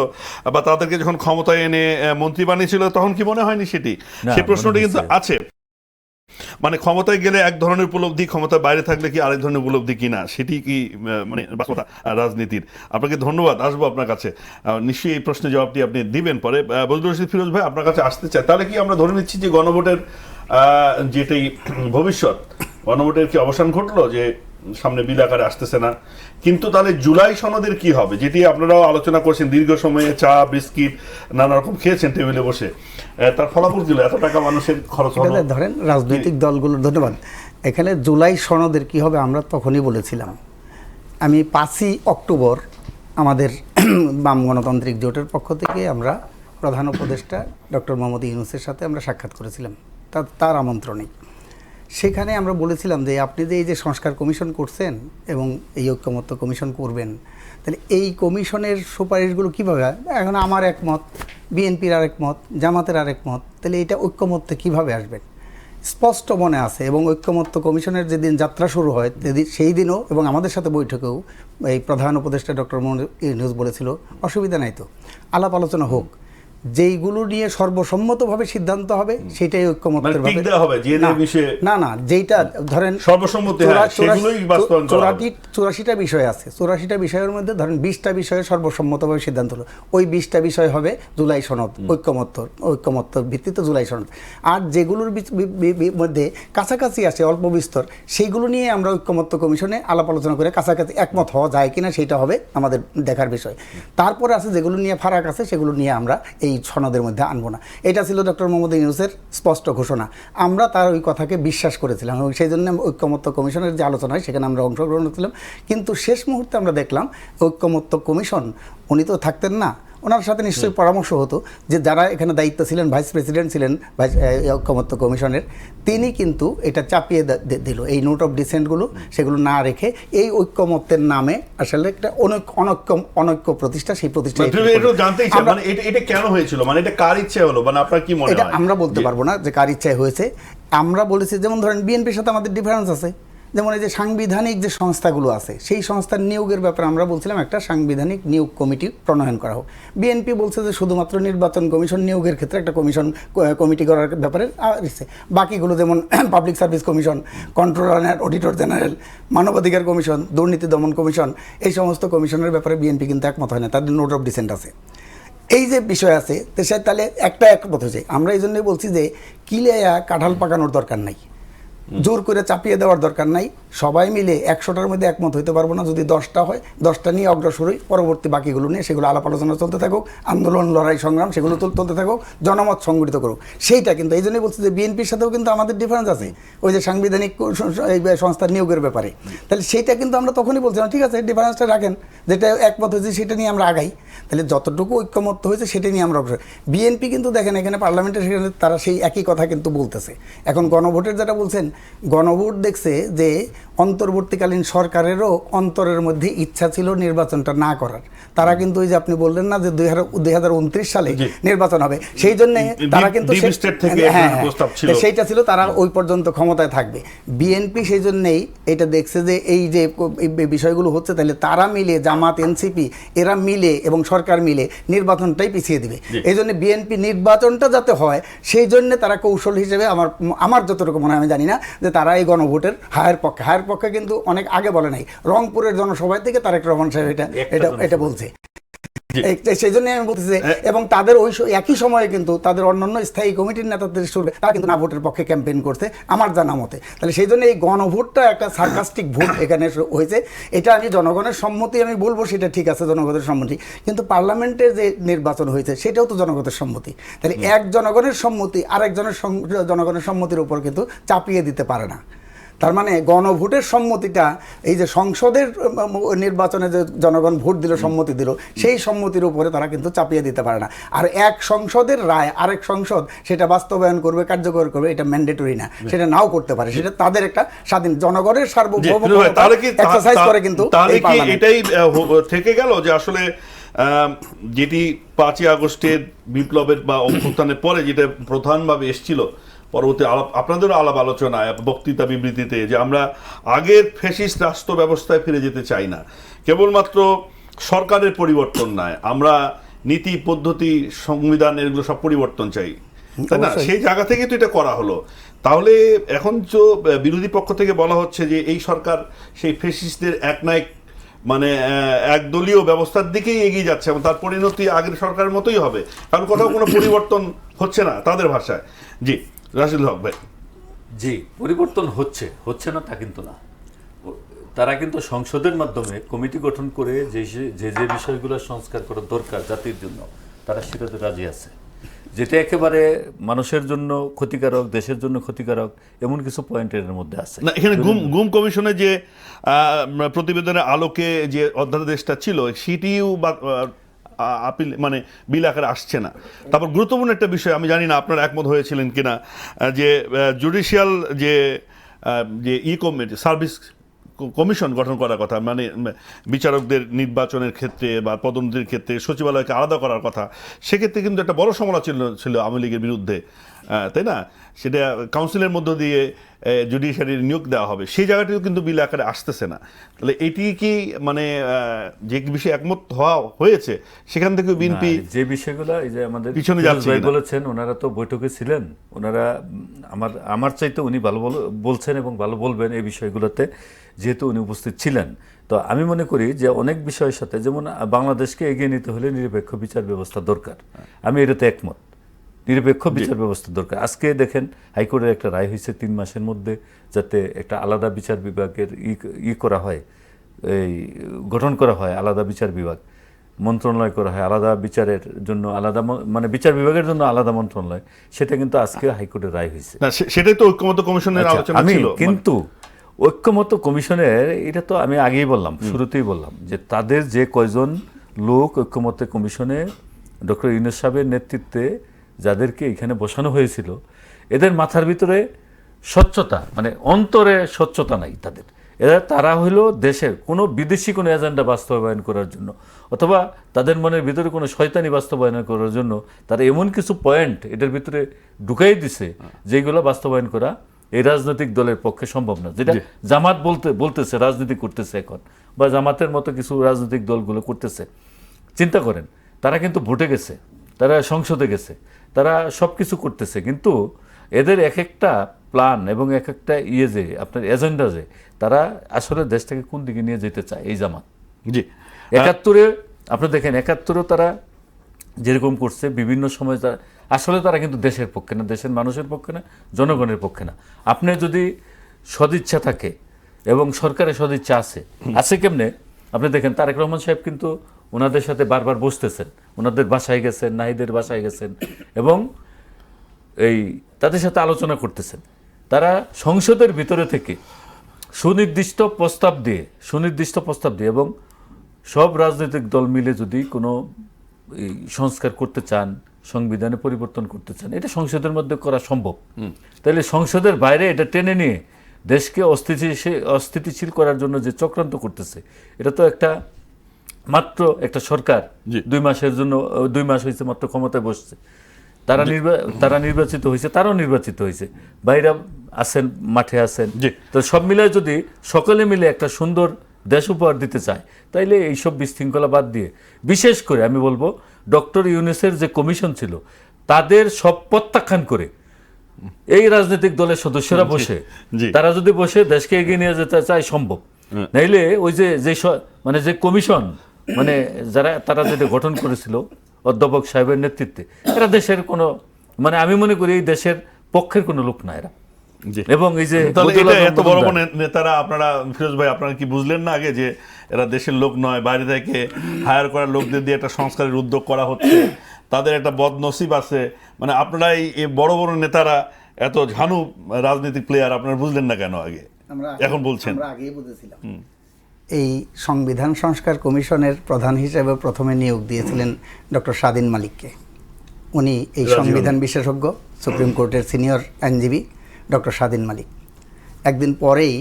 বা তাদেরকে যখন ক্ষমতায় এনে মন্ত্রী বানিয়েছিল, তখন কি মনে হয়নি সেটি? সেই প্রশ্নটি কিন্তু আছে। মানে ক্ষমতায় গেলে এক ধরনের উপলব্ধি, ক্ষমতার বাইরে থাকলে কি আরেক ধরনের উপলব্ধি কিনা, সেটি কি মানে বাস্তবতা রাজনীতির? আপনাকে ধন্যবাদ, আসবো আপনার কাছে, নিশ্চয়ই এই প্রশ্নের জবাবটি আপনি দিবেন পরে। বজলুর রশিদ ফিরোজ ভাই, আপনার কাছে আসতে চাই, তাহলে কি আমরা ধরে নিচ্ছি যে গণভোটের যেটাই ভবিষ্যৎ, গণভোটের কি অবসান ঘটলো, যে সামনে বিল আকারে আসতেছে না? কিন্তু তাহলে জুলাই সনদের কি হবে, যেটি আপনারাও আলোচনা করছেন, দীর্ঘ সময়ে চা বিস্কিট নানা রকম খেয়েছেন টেবিলে বসে, তার ফলাফল দিল এত টাকা মানুষের খরচ হলো। ধরেন রাজনৈতিক দলগুলোর, ধন্যবাদ, এখানে জুলাই সনদের কি হবে আমরা তখনই বলেছিলাম। আমি 5ই অক্টোবর আমাদের বাম গণতান্ত্রিক জোটের পক্ষ থেকে আমরা প্রধান উপদেষ্টা ডক্টর মোহাম্মদ ইউনূসের সাথে আমরা সাক্ষাৎ করেছিলাম তার আমন্ত্রণে। সেখানে আমরা বলেছিলাম যে আপনি যে এই যে সংস্কার কমিশন করছেন এবং এই ঐক্যমত্য কমিশন করবেন, তাহলে এই কমিশনের সুপারিশগুলো কীভাবে হয়? এখন আমার একমত, বিএনপির আরেক মত, জামাতের আরেক মত, তাহলে এটা ঐক্যমত্যে কীভাবে আসবেন? স্পষ্ট মনে আছে। এবং ঐক্যমত্য কমিশনের যেদিন যাত্রা শুরু হয় সেই দিনও এবং আমাদের সাথে বৈঠকেও এই প্রধান উপদেষ্টা ডক্টর মোহাম্মদ ইউনূস বলেছিল অসুবিধা নাই, তো আলাপ আলোচনা হোক, যেইগুলো নিয়ে সর্বসম্মতভাবে সিদ্ধান্ত হবে সেটাই ঐক্যমত্যের ভাবে। না, যেইটা ধরেন সর্বসম্মতি 84টা বিষয় আছে, 84টা বিষয়ের মধ্যে ধরেন 20টা বিষয়ে সর্বসম্মতভাবে সিদ্ধান্ত হলো, ওই 20টা বিষয় হবে জুলাই সনদ, ঐক্যমত্যর ভিত্তিতে জুলাই সনদ। আর যেগুলোর মধ্যে কাছাকাছি আসে অল্প বিস্তর, সেইগুলো নিয়ে আমরা ঐক্যমত্য কমিশনে আলাপ আলোচনা করে কাছাকাছি একমত হওয়া যায় কিনা সেটা হবে আমাদের দেখার বিষয়। তারপরে আছে যেগুলো নিয়ে ফারাক আছে, সেগুলো নিয়ে আমরা এই সনদের মধ্যে আনবো না। এটা ছিল ডক্টর মোহাম্মদ ইউনূসের স্পষ্ট ঘোষণা। আমরা তার ওই কথাকে বিশ্বাস করেছিলাম এবং সেই জন্য ঐক্যমত্য কমিশনের যে আলোচনা হয় সেখানে আমরা অংশগ্রহণ করেছিলাম। কিন্তু শেষ মুহূর্তে আমরা দেখলাম ঐক্যমত্য কমিশন উনি তো থাকতেন না, ওনার সাথে নিশ্চয়ই পরামর্শ হতো যে যারা এখানে দায়িত্ব ছিলেন, ভাইস প্রেসিডেন্ট ছিলেন ঐকমত্য কমিশনের, তিনি কিন্তু এটা চাপিয়ে দিল, এই নোট অফ ডিসেন্টগুলো সেগুলো না রেখে এই ঐকমত্যের নামে আসলে একটা অনৈক্য প্রতিষ্ঠা, সেই প্রতিষ্ঠা জানতেই চাই মানে এটা কেন হয়েছিল, মানে এটা কার ইচ্ছে হলো, মানে আপনার কি মনে হয়? এটা আমরা বলতে পারবো না যে কার ইচ্ছায় হয়েছে। আমরা বলেছি যেমন ধরেন বিএনপির সাথে আমাদের ডিফারেন্স আছে, যেমন এই যে সাংবিধানিক যে সংস্থাগুলো আছে সেই সংস্থার নিয়োগের ব্যাপারে আমরা বলছিলাম একটা সাংবিধানিক নিয়োগ কমিটি প্রণয়ন করা হোক। বিএনপি বলছে যে শুধুমাত্র নির্বাচন কমিশন নিয়োগের ক্ষেত্রে একটা কমিটি করার ব্যাপারে বাকিগুলো যেমন public service commission, controller and auditor general, মানবাধিকার কমিশন, দুর্নীতি দমন কমিশন, এই সমস্ত কমিশনের ব্যাপারে বিএনপি কিন্তু একমত হয় না, তাদের নোট অফ ডিসেন্ট আছে। এই যে বিষয় আছে তাহলে একটা একমত হয়েছে। আমরা এই জন্যই বলছি যে কিলিয়া কাঁঠাল পাকানোর দরকার নাই, জোর করে চাপিয়ে দেওয়ার দরকার নাই। সবাই মিলে 100টার মধ্যে একমত হইতে পারবো না, যদি 10টা হয় 10টা নিয়ে অগ্রসর হই, পরবর্তী বাকিগুলো নিয়ে সেগুলো আলাপ আলোচনা চলতে থাকুক, আন্দোলন লড়াই সংগ্রাম সেগুলো চলতে থাকুক, জনমত সংগঠিত করুক। সেইটা কিন্তু এই জন্যই বলছি যে বিএনপির সাথেও কিন্তু আমাদের ডিফারেন্স আছে ওই যে সাংবিধানিক সংস্থার নিয়োগের ব্যাপারে। তাহলে সেইটা কিন্তু আমরা তখনই বলছিলাম ঠিক আছে ডিফারেন্সটা রাখেন, যেটা একমত হয়েছে সেটা নিয়ে আমরা আগাই, তাহলে যতটুকু ঐক্যমত্য হয়েছে সেটা নিয়ে আমরা অগ্রসর। বিএনপি কিন্তু দেখেন এখানে পার্লামেন্টে সেখানে তারা সেই একই কথা কিন্তু বলতেছে। এখন গণভোটের যেটা বলছেন, গণভোট দেখছে যে অন্তর্বর্তীকালীন সরকারেরও অন্তরের মধ্যে ইচ্ছা ছিল নির্বাচনটা না করার। তারা কিন্তু ওই যে আপনি বললেন না যে 2029 সালে নির্বাচন হবে, সেই জন্য তারা কিন্তু সেইটা ছিল তারা ওই পর্যন্ত ক্ষমতায় থাকবে। বিএনপি সেই জন্যই এটা দেখছে যে এই যে বিষয়গুলো হচ্ছে, তাহলে তারা মিলে জামাত, এনসিপি এরা মিলে এবং সরকার মিলে নির্বাচনটাই পিছিয়ে দিবে। এই জন্য বিএনপি নির্বাচনটা যাতে হয় সেই জন্য তারা কৌশল হিসেবে আমার যতটুকু মনে হয়, আমি জানি না, যে তারা এই গণভোটের হায়ের পক্ষে কিন্তু অনেক আগে বলে নাই, রংপুরের জনসভায় থেকে তারেক রহমান সাহেব এটা বলছে। সেই জন্য আমি বলতেছি, এবং তাদের ওই একই সময়ে কিন্তু তাদের অন্যান্য স্থায়ী কমিটির নেতাদের সুরে তারা কিন্তু না ভোটের পক্ষে ক্যাম্পেইন করছে আমার জানা মতে। তাহলে সেই জন্য এই গণভোটটা একটা সার্কাস্টিক ভোট এখানে হয়েছে। এটা আমি জনগণের সম্মতি আমি বলবো সেটা ঠিক আছে, জনগণের সম্মতি, কিন্তু পার্লামেন্টের যে নির্বাচন হয়েছে সেটাও তো জনগণের সম্মতি। তাহলে এক জনগণের সম্মতি আরেকজনের জনগণের সম্মতির উপর কিন্তু চাপিয়ে দিতে পারে না। তার মানে গণভোটের সম্মতিটা এই যে সংসদের নির্বাচনে যে জনগণ ভোট দিল, সম্মতি দিল, সেই সম্মতির উপরে তারা কিন্তু চাপিয়ে দিতে পারে না। আর এক সংসদের রায় আরেক সংসদ সেটা বাস্তবায়ন করবে, কার্যকর করবে, এটা ম্যান্ডেটরি না, সেটা নাও করতে পারে, সেটা তাদের একটা স্বাধীন জনগণের সার্বভৌমত্ব এক্সারসাইজ করে। কিন্তু এটাই থেকে গেল যে আসলে যেটি 5ই আগস্টের বিপ্লবের বা অভ্যুত্থানের পরে যেটা প্রধানভাবে এসেছিল পরবর্তী আপনাদেরও আলাপ আলোচনায়, বক্তৃতা বিবৃতিতে, যে আমরা আগের ফ্যাসিস্ট রাষ্ট্র ব্যবস্থায় ফিরে যেতে চাই না, কেবলমাত্র সরকারের পরিবর্তন নয়, আমরা নীতি পদ্ধতি সংবিধান এগুলো সব পরিবর্তন চাই, তাই না? সেই জায়গা থেকে তো এটা করা হলো। তাহলে এখন তো বিরোধী পক্ষ থেকে বলা হচ্ছে যে এই সরকার সেই ফ্যাসিস্টদের একনায়ক মানে একদলীয় ব্যবস্থার দিকেই এগিয়ে যাচ্ছে এবং তার পরিণতি আগের সরকারের মতোই হবে, কারণ কোথাও কোনো পরিবর্তন হচ্ছে না তাদের ভাষায়। জি রাশিদ হক ভাই। জি, পরিবর্তন হচ্ছে না তা কিন্তু না। তারা কিন্তু সংসদের মাধ্যমে কমিটি গঠন করে যে বিষয়গুলো সংস্কার করার দরকার জাতির জন্য তারা সেটাতে রাজি আছে, যেটা একেবারে মানুষের জন্য ক্ষতিকারক, দেশের জন্য ক্ষতিকারক, এমন কিছু পয়েন্টের মধ্যে আছে না। এখানে গুম কমিশনে যে প্রতিবেদনের আলোকে যে অধ্যাদেশটা ছিল সেটিও আপিল মানে বিল আকারে আসছে না। তারপর গুরুত্বপূর্ণ একটা বিষয়, আমি জানি না আপনারা একমত হয়েছিলেন কিনা, যে জুডিশিয়াল যে কমিটি সার্ভিস কমিশন গঠন করার কথা, মানে বিচারকদের নির্বাচনের ক্ষেত্রে বা পদোন্নতির ক্ষেত্রে সচিবালয়কে আলাদা করার কথা, সেক্ষেত্রে কিন্তু একটা বড় সমালোচনা ছিল আওয়ামী লীগের বিরুদ্ধে, তাই না? সেটা কাউন্সিলের মধ্য দিয়ে জুডিশিয়ারির নিয়োগ দেওয়া হবে, সেই জায়গাটিও কিন্তু বিল আকারে আসতেছে না। তাহলে এটি কি মানে যে বিষয়ে একমত হয়েছে সেখান থেকে বিএনপি যে বিষয়গুলো এই যে আমাদের পিছনে যাচ্ছে বলেছেন, ওনারা তো বৈঠকে ছিলেন, ওনারা আমার চাইতে উনি ভালো বলছেন এবং ভালো বলবেন এই বিষয়গুলোতে, যেহেতু উনি উপস্থিত ছিলেন। তো আমি মনে করি যে অনেক বিষয়ের সাথে, যেমন বাংলাদেশকে এগিয়ে নিতে হলে নিরপেক্ষ বিচার ব্যবস্থা দরকার, আমি এটাতে একমত, নিরপেক্ষ বিচার ব্যবস্থা দরকার। আজকে দেখেন হাইকোর্টের একটা রায় হয়েছে 3 মাসের মধ্যে যাতে একটা আলাদা বিচার বিভাগের করা হয়, এই গঠন করা হয়, আলাদা বিচার বিভাগ মন্ত্রণালয় করা হয়, আলাদা বিচারের জন্য আলাদা, মানে বিচার বিভাগের জন্য আলাদা মন্ত্রণালয়, সেটা কিন্তু আজকে হাইকোর্টের রায় হয়েছে। সেটাই তো ঐক্যমত্য কমিশনের আলোচনা ছিল। কিন্তু ঐক্যমত্য কমিশনের এটা তো আমি আগেই বললাম, শুরুতেই বললাম যে তাদের যে কয়জন লোক ঐক্যমত্য কমিশনে ডক্টর ইউনূস সাহেবের নেতৃত্বে যাদেরকে এখানে বসানো হয়েছিল, এদের মাথার ভিতরে স্বচ্ছতা, মানে অন্তরে স্বচ্ছতা নাই তাদের। তারা হইল দেশের কোনো বিদেশি কোনো এজেন্ডা বাস্তবায়ন করার জন্য, অথবা তাদের মনের ভিতরে কোনো শয়তানি বাস্তবায়ন করার জন্য তারা এমন কিছু পয়েন্ট এটার ভিতরে ঢুকাই দিছে যেগুলো বাস্তবায়ন করা এই রাজনৈতিক দলের পক্ষে সম্ভব না। যেটা জামাত বলতেছে রাজনীতি করতেছে এখন, বা জামাতের মতো কিছু রাজনৈতিক দলগুলো করতেছে। চিন্তা করেন, তারা কিন্তু ভোটে গেছে, তারা সংসদে গেছে, তারা সব কিছু করতেছে, কিন্তু এদের এক একটা প্ল্যান এবং এক একটা যে আপনার এজেন্ডা, যে তারা আসলে দেশটাকে কোন দিকে নিয়ে যেতে চায় এই জামাত। জি, 71-এ আপনি দেখেন, 71-এও তারা যেরকম করছে বিভিন্ন সময়, আসলে তারা কিন্তু দেশের পক্ষে না, দেশের মানুষের পক্ষে না, জনগণের পক্ষে না। আপনি যদি সদিচ্ছা থাকে এবং সরকারের সদিচ্ছা আছে কেমনে, আপনি দেখেন তারেক রহমান সাহেব কিন্তু ওনাদের সাথে বারবার বসতেছেন, ওনাদের বাসায় গেছেন, নাহিদের বাসায় গেছেন এবং এই তাদের সাথে আলোচনা করতেছেন। তারা সংসদের ভিতরে থেকে সুনির্দিষ্ট প্রস্তাব দিয়ে এবং সব রাজনৈতিক দল মিলে যদি কোনো সংস্কার করতে চান, সংবিধানে পরিবর্তন করতে চান, এটা সংসদের মধ্যে করা সম্ভব। তাহলে সংসদের বাইরে এটা টেনে নিয়ে দেশকে অস্থিতিশীল করার জন্য যে চক্রান্ত করতেছে, এটা তো মাত্র একটা সরকার 2 মাসের জন্য, 2 মাস হয়েছে মাত্র ক্ষমতায় বসছে, তারা নির্বাচিত হয়েছে, তারাও নির্বাচিত হয়েছে, বাইরে আছেন, মাঠে আছেন। তো সব মিলে যদি সকলে মিলে একটা সুন্দর দেশ উপহার দিতে চায়, তাইলে এইসব বিশৃঙ্খলা বাদ দিয়ে, বিশেষ করে আমি বলবো ডক্টর ইউনূসের যে কমিশন ছিল তাদের সব প্রত্যাখ্যান করে এই রাজনৈতিক দলের সদস্যরা বসে, তারা যদি বসে দেশকে এগিয়ে নিয়ে যেতে চায় সম্ভব। নাইলে ওই যে কমিশন, মানে তারা যেটা গঠন করেছিল অধ্যাপক সাহেবের নেতৃত্বে, এরা দেশের কোনো, মানে আমি মনে করি এই দেশের পক্ষের কোনো লোক না এরা। এবং এই যে এত বড় বড় নেতারা, আপনারা ফিরোজ ভাই আপনারা কি বুঝলেন না আগে যে এরা দেশের লোক নয়, বাইরে থেকে হায়ার করা লোকদের দিয়ে একটা সংস্কারের উদ্যোগ করা হচ্ছে, তাদের একটা বদনসিব আছে। মানে আপনারা এই বড় বড় নেতারা এত ঝানু রাজনৈতিক প্লেয়ার, আপনারা বুঝলেন না কেন আগে? এখন বলছেন। আমরা আগেই বুঝেছিলাম। এই সংবিধান সংস্কার কমিশনের প্রধান হিসেবে প্রথমে নিয়োগ দিয়েছিলেন ডক্টর স্বাধীন মালিককে। উনি এই সংবিধান বিশেষজ্ঞ, সুপ্রিম কোর্টের সিনিয়র আইনজীবী ডক্টর স্বাধীন মালিক। একদিন পরেই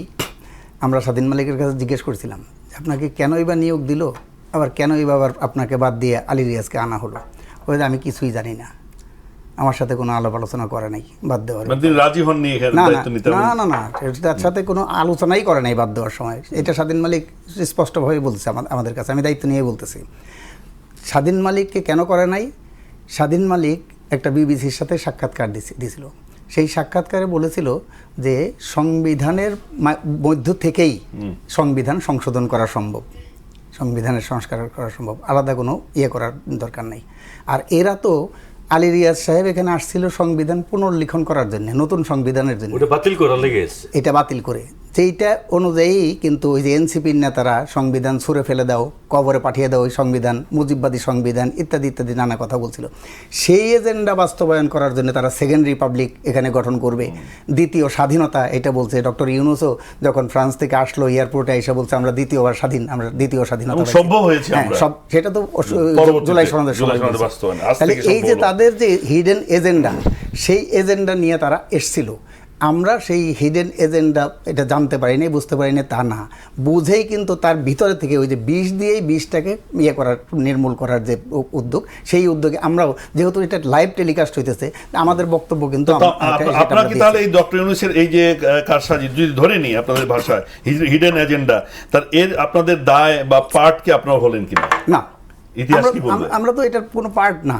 আমরা স্বাধীন মালিকের কাছে জিজ্ঞেস করেছিলাম, আপনাকে কেনই বা নিয়োগ দিল, আবার কেনই বা আবার আপনাকে বাদ দিয়ে আলী রিয়াজকে আনা হলো? ওই আমি কিছুই জানি না, আমার সাথে কোনো আলাপ আলোচনা করে নাই বাদ দেওয়ার। রাজি হননি? না, তার সাথে কোনো আলোচনাই করে নাই বাদ দেওয়ার সময়। এটা স্বাধীন মালিক স্পষ্টভাবে বলছে আমাদের কাছে, আমি দায়িত্ব নিয়ে বলতেছি। স্বাধীন মালিককে কেন করে নাই? স্বাধীন মালিক একটা বিবিসির সাথে সাক্ষাৎকার দিয়েছিল। সেই সাক্ষাৎকারে বলেছিল যে সংবিধানের মধ্য থেকেই সংবিধান সংশোধন করা সম্ভব, সংবিধানের সংস্কার করা সম্ভব, আলাদা কোনো করার দরকার নেই। আর এরা তো আলী রিয়াজ সাহেব এখানে আসছিল সংবিধান পুনর্লিখন করার জন্য, নতুন সংবিধানের জন্য, এটা বাতিল করে, সেইটা অনুযায়ী কিন্তু ওই যে এনসিপির নেতারা সংবিধান ছুঁড়ে ফেলে দাও, কবরে পাঠিয়ে দাও ওই সংবিধান, মুজিববাদী সংবিধান ইত্যাদি ইত্যাদি নানা কথা বলছিল। সেই এজেন্ডা বাস্তবায়ন করার জন্য তারা সেকেন্ড রিপাবলিক এখানে গঠন করবে, দ্বিতীয় স্বাধীনতা এটা বলছে। ডক্টর ইউনূসও যখন ফ্রান্স থেকে আসলো এয়ারপোর্টে এসে বলছে আমরা দ্বিতীয়বার স্বাধীন, আমরা দ্বিতীয় স্বাধীনতা সম্ভব হয়েছে, সব সেটা তো জুলাই সনদের সময়। তাহলে এই যে তাদের যে হিডেন এজেন্ডা, সেই এজেন্ডা নিয়ে তারা এসছিল। আমরা সেই হিডেন এজেন্ডা এটা জানতে পারিনি, বুঝতে পারিনি তা না, বুঝেই কিন্তু তার ভিতরে থেকে ওই যে বিষ দিয়েই বিষটাকে করার, নির্মূল করার যে উদ্যোগ, সেই উদ্যোগে আমরাও, যেহেতু এটা লাইভ টেলিকাস্ট হইতেছে, আমাদের বক্তব্য কিন্তু আপনারা কি তাহলে এই ডক্টর ইউনূসের এই যে কারসাজি যদি ধরে নিই আপনাদের ভাষায় হিডেন এজেন্ডা, তার এর আপনাদের দায় বা পার্ট কি আপনারা হলেন কিনা? না, ইতিহাস কি বলবে? আমরা তো এটার কোনো পার্ট না।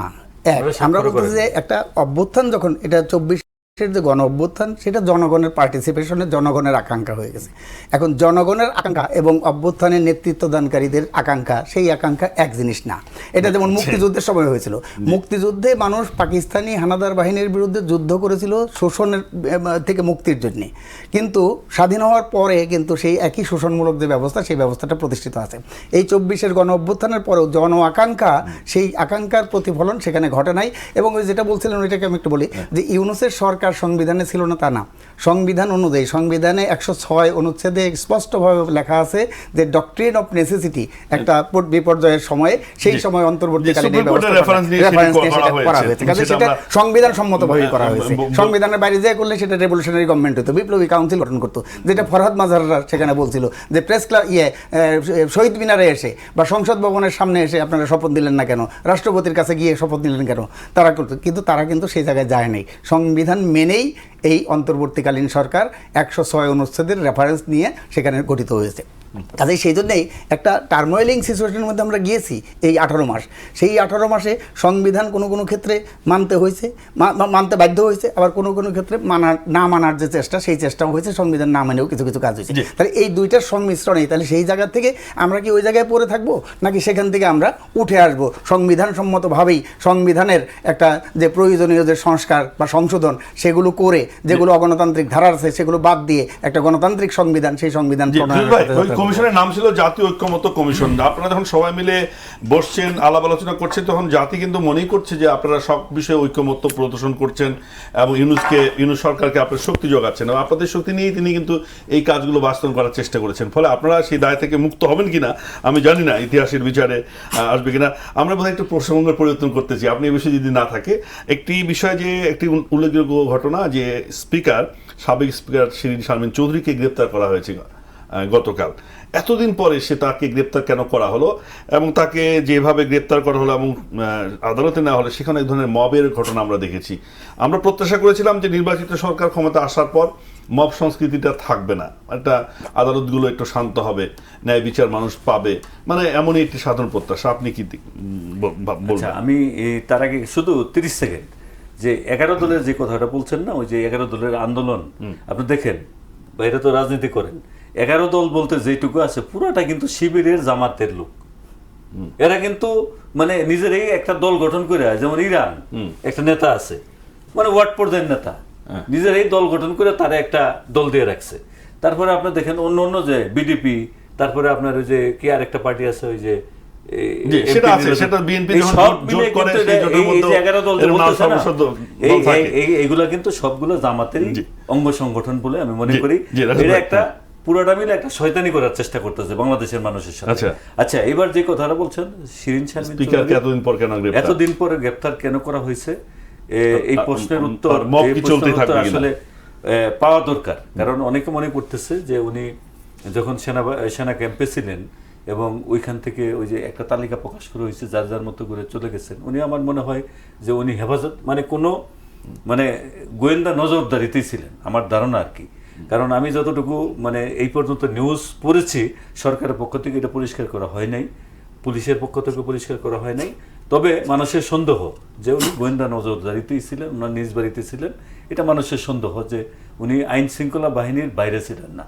আমরা বলতেছি যে একটা অভ্যুত্থান, যখন এটা 24 যে গণ অভ্যুত্থান, সেটা জনগণের পার্টিসিপেশনে জনগণের আকাঙ্ক্ষা হয়ে গেছে। এখন জনগণের আকাঙ্ক্ষা এবং অভ্যুত্থানের নেতৃত্বদানকারীদের আকাঙ্ক্ষা, সেই আকাঙ্ক্ষা এক জিনিস না। এটা যেমন মুক্তিযুদ্ধের সময় হয়েছিল, মুক্তিযুদ্ধে মানুষ পাকিস্তানি হানাদার বাহিনীর বিরুদ্ধে যুদ্ধ করেছিল শোষণের থেকে মুক্তির জন্য, কিন্তু স্বাধীন হওয়ার পরে কিন্তু সেই একই শোষণমূলক যে ব্যবস্থা, সেই ব্যবস্থাটা প্রতিষ্ঠিত আছে। এই 24-এর গণ অভ্যুত্থানের পরেও জন আকাঙ্ক্ষা, সেই আকাঙ্ক্ষার প্রতিফলন সেখানে ঘটে নাই। এবং ওই যেটা বলছিলেন ওইটাকে আমি একটু বলি, যে ইউনূসের সরকার সরকার সংবিধানে ছিল না তা না। সংবিধান অনুযায়ী, সংবিধানে 106 অনুচ্ছেদে স্পষ্টভাবে লেখা আছে যে ডক্ট্রিন অফ নেসেসিটি একটা বিপর্যয়ের সময়ে সেই সময় অন্তর্বর্তীকালীন এই ব্যবস্থা রেফারেন্স নিয়ে সেটা করা হয়েছে, কাজে সেটা সংবিধান সম্মতভাবেই করা হয়েছে। সংবিধানের বাইরে যে করলে সেটা রেভলিউশনারি গভর্নমেন্ট হতো, বিপ্লবী কাউন্সিল গঠন করতো, যেটা ফরহাদ মাজাররা সেখানে বলছিল যে প্রেস ক্লাব শহীদ মিনারে এসে বা সংসদ ভবনের সামনে এসে আপনারা শপথ দিলেন না কেন, রাষ্ট্রপতির কাছে গিয়ে শপথ নিলেন কেন, তারা করতো। কিন্তু তারা কিন্তু সেই জায়গায় যায় নাই, সংবিধান মেনেই এই অন্তর্বর্তীকালীন সরকার 106 অনুচ্ছেদের রেফারেন্স নিয়ে সেখানে গঠিত হয়েছে। কাজেই সেই জন্যেই একটা টার্মোয়েলিং সিচুয়েশনের মধ্যে আমরা গিয়েছি এই 18 মাস। সেই 18 মাসে সংবিধান কোনো কোনো ক্ষেত্রে মানতে হয়েছে, মানতে বাধ্য হয়েছে, আবার কোনো কোনো ক্ষেত্রে না মানার যে চেষ্টা, সেই চেষ্টাও হয়েছে, সংবিধান না মানেও কিছু কিছু কাজ হয়েছে। তাহলে এই দুইটার সংমিশ্রণেই তাহলে সেই জায়গা থেকে আমরা কি ওই জায়গায় পড়ে থাকবো, নাকি সেখান থেকে আমরা উঠে আসবো সংবিধান সম্মতভাবেই সংবিধানের একটা যে প্রয়োজনীয় যে সংস্কার বা সংশোধন সেগুলো করে, যেগুলো অগণতান্ত্রিক ধারা আছে সেগুলো বাদ দিয়ে একটা গণতান্ত্রিক সংবিধান, সেই সংবিধান কমিশনের নাম ছিল জাতীয় ঐক্যমত্য কমিশন। আপনারা যখন সবাই মিলে বসছেন, আলাপ আলোচনা করছেন, তখন জাতি কিন্তু মনেই করছে যে আপনারা সব বিষয়ে ঐক্যমত্য প্রদর্শন করছেন এবং ইউনূস সরকারকে আপনার শক্তি যোগাচ্ছেন, এবং আপনাদের শক্তি নিয়েই তিনি কিন্তু এই কাজগুলো বাস্তবায়ন করার চেষ্টা করেছেন। ফলে আপনারা সেই দায় থেকে মুক্ত হবেন কিনা আমি জানি না, ইতিহাসের বিচারে আসবে কিনা। আমরা বোধহয় একটু প্রসঙ্গের পরিবর্তন করতেছি, আপনি এই বিষয়ে যদি না থাকে। একটি বিষয় যে একটি উল্লেখযোগ্য ঘটনা যে সাবেক স্পিকার শিরীন শারমিন চৌধুরীকে গ্রেপ্তার করা হয়েছে গতকাল। এতদিন পরে সে তাকে গ্রেপ্তার কেন করা হলো, এবং তাকে যেভাবে গ্রেপ্তার করা হলো এবং আদালতে নেওয়া হলো, সেখানে এক ধরনের মবের ঘটনা আমরা দেখেছি। আমরা প্রত্যাশা করেছিলাম যে নির্বাচিত সরকার ক্ষমতা আসার পর মব সংস্কৃতিটা থাকবে না, একটা আদালতগুলো একটু শান্ত হবে, ন্যায় বিচার মানুষ পাবে, মানে এমনই একটি সাধারণ প্রত্যাশা। আপনি কি বলছেন? আমি তার আগে শুধু 30 সেকেন্ড, যে 11 দলের যে কথাটা বলছেন না, ওই যে 11 দলের আন্দোলন আপনি দেখেন, বাইরে তো রাজনীতি করেন, 11 দল বলতে যেটুকু আছে পুরোটা কিন্তু শিবিরের জামাতের লোক। এরা কিন্তু মানে নিজেরাই একটা দল গঠন করে, যেমন ইরান একটা নেতা আছে, মানে ওয়ার্ড পর্যায়ের নেতা, নিজেরাই দল গঠন করে তারা একটা দল দিয়ে রাখছে। তারপরে আপনি দেখেন অন্য অন্য যে বিডিপি, তারপরে আপনার ওই যে কি আর একটা পার্টি আছে ওই যে এইগুলা কিন্তু সবগুলো জামাতেরই অঙ্গ সংগঠন বলে আমি মনে করি। এটা একটা পুরোটা মিলে একটা শয়তানি করার চেষ্টা করতেছে বাংলাদেশের মানুষের সাথে। আচ্ছা, এবার যে কথাটা বলছেন শিরীন শারমিন এতদিন পরে গ্রেপ্তার কেন করা হয়েছে, এই প্রশ্নের উত্তর আসলে পাওয়া দরকার। কারণ অনেকে মনে করতেছে যে উনি যখন সেনা ক্যাম্পে ছিলেন এবং ওইখান থেকে ওই যে একটা তালিকা প্রকাশ করা হয়েছে, যার যার মতো করে চলে গেছেন, উনি আমার মনে হয় যে উনি হেফাজত মানে কোনো মানে গোয়েন্দা নজরদারিতেই ছিলেন, আমার ধারণা আর কি। কারণ আমি যতটুকু মানে এই পর্যন্ত নিউজ পড়েছি, সরকারের পক্ষ থেকে এটা পরিষ্কার করা হয় নাই, পুলিশের পক্ষ থেকে পরিষ্কার করা হয় নাই। তবে মানুষের সন্দেহ যে উনি গোয়েন্দা নজরদারিতেই ছিলেন, ওনার নিজ বাড়িতে ছিলেন, এটা মানুষের সন্দেহ যে উনি আইন শৃঙ্খলা বাহিনীর বাইরে ছিলেন না,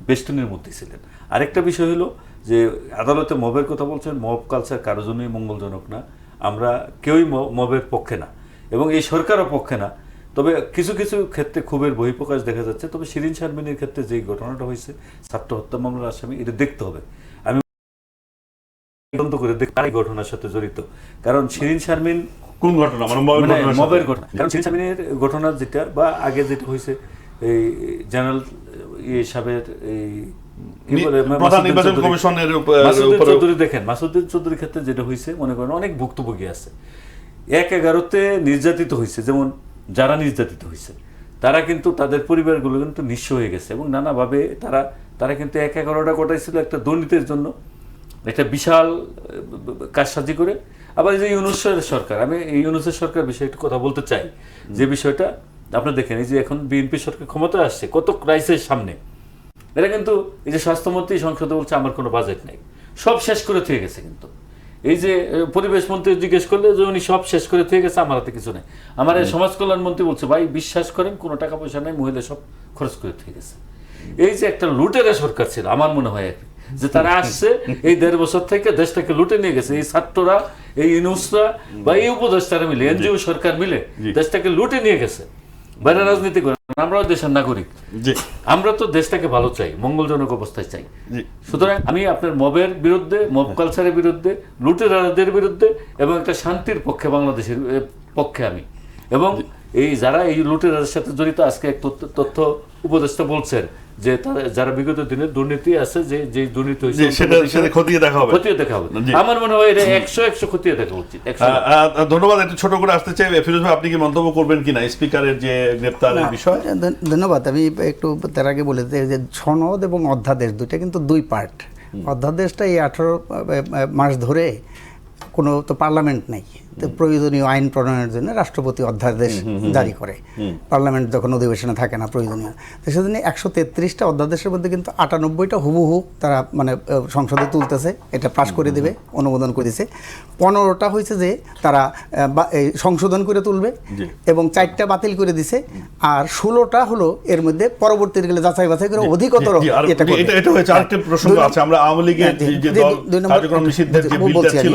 বেষ্টনীর মধ্যে ছিলেন। আরেকটা বিষয় হলো যে আদালতে মবের কথা বলছেন, মব কালচার কারোর জন্যই মঙ্গলজনক না, আমরা কেউই মবের পক্ষে না এবং এই সরকারও পক্ষে না। তবে কিছু কিছু ক্ষেত্রে ক্ষোভের বহিঃপ্রকাশ দেখা যাচ্ছে। তবে শিরীন শারমিনের ক্ষেত্রে যে ঘটনাটা হয়েছে, ছাত্র হত্যা মামলার আসামি, এটা দেখতে হবে, আমি তদন্ত করে দেখতে এই ঘটনার সাথে জড়িত। কারণ শিরীন শারমিন কোন ঘটনা, মানে মবের ঘটনা, কারণ শিরীন শারমিনের ঘটনা যেটা বা আগে যেটা হয়েছে, এই জেনারেল সাহেবের এই দেখেন মাসুদ্দিন চৌধুরীর ক্ষেত্রে যেটা হয়েছে, মনে করেন অনেক ভুক্তভোগী আছে, 1/11 নির্যাতিত হয়েছে। যেমন যারা নির্যাতিত হয়েছে তারা কিন্তু তাদের পরিবারগুলো কিন্তু নিঃস্ব হয়ে গেছে এবং নানাভাবে তারা কিন্তু 1/11 ঘটাইছিল একটা দুর্নীতির জন্য, একটা বিশাল কারসাজি করে। আবার এই যে ইউনূসের সরকার, আমি এই ইউনূসের সরকার বিষয়ে একটু কথা বলতে চাই, যে বিষয়টা আপনি দেখেন এই যে এখন বিএনপি সরকার ক্ষমতায় আসছে, কত ক্রাইসিস সামনে, এরা কিন্তু এই যে স্বাস্থ্যমন্ত্রী সংসদে বলছে আমার কোনো বাজেট নেই, সব শেষ করে থেকে গেছে। কিন্তু এই যে পরিবেশ মন্ত্রী জিজ্ঞেস করলে যে উনি সব শেষ করে থেকে গেছে, আমার হাতে কিছু নেই। আমার এই সমাজ কল্যাণ মন্ত্রী বলছে ভাই বিশ্বাস করেন কোনো টাকা পয়সা নেই, মহিলা সব খরচ করে থেকে গেছে। এই যে একটা লুটেরা সরকার ছিল, আমার মনে হয় যে তারা আসছে এই 1.5 বছর থেকে দেশটাকে লুটে নিয়ে গেছে। এই ছাত্ররা, এই ইউনূসরা বা এই উপদেষ্টারা মিলে, এনজিও সরকার মিলে দেশটাকে লুটে নিয়ে গেছে। বাইরে রাজনীতি করে, আমরাও দেশের নাগরিক, আমরা তো দেশটাকে ভালো চাই, মঙ্গলজনক অবস্থায় চাই। সুতরাং আমি আপনার মবের বিরুদ্ধে, মব কালচারের বিরুদ্ধে, লুটেরাদের বিরুদ্ধে এবং একটা শান্তির পক্ষে, বাংলাদেশের পক্ষে আমি। এবং এই যারা এই লুটেরার সাথে জড়িত, আজকে এক তথ্য উপদেষ্টা বলছেন যে তারা যারা বিগত দিনে দুর্নীতি আছে, যে দুর্নীতি হয়েছে সেটা খতিয়ে দেখা হবে। জি। আমার মনে হয় এটা 100 খতিয়ে দেখা উচিত। ধন্যবাদ। একটু ছোট করে আসতে চাই ফিরোজ ভাই, আপনি কি মন্তব্য করবেন কিনা স্পিকারের যে গ্রেপ্তারের বিষয়? ধন্যবাদ। আমি একটু তার আগে বলে দিই যে সনদ এবং অধ্যাদেশ দুইটা কিন্তু দুই পার্ট। অধ্যাদেশটা এই 18 মাস ধরে কোনো তো পার্লামেন্ট নেই, তো প্রয়োজনীয় আইন প্রণয়নের জন্য রাষ্ট্রপতি অধ্যাদেশ জারি করে, পার্লামেন্ট যখন অধিবেশনে থাকে না প্রয়োজনীয়। তো সেজন্য 133টা অধ্যাদেশের মধ্যে কিন্তু 98টা হুবহু তারা মানে সংসদে তুলতেছে, এটা পাশ করে দেবে, অনুমোদন করে দিছে। 15টা হয়েছে যে তারা সংশোধন করে তুলবে এবং 4টা বাতিল করে দিছে, আর 16টা হলো এর মধ্যে পরবর্তীতে গেলে যাচাই বাছাই করে অধিকতর এটা হয়েছে। আরেকটা প্রসঙ্গ আছে, আমরা আওয়ামী লীগের যে দল কার্যক্রম নিষিদ্ধের যে বিলটা ছিল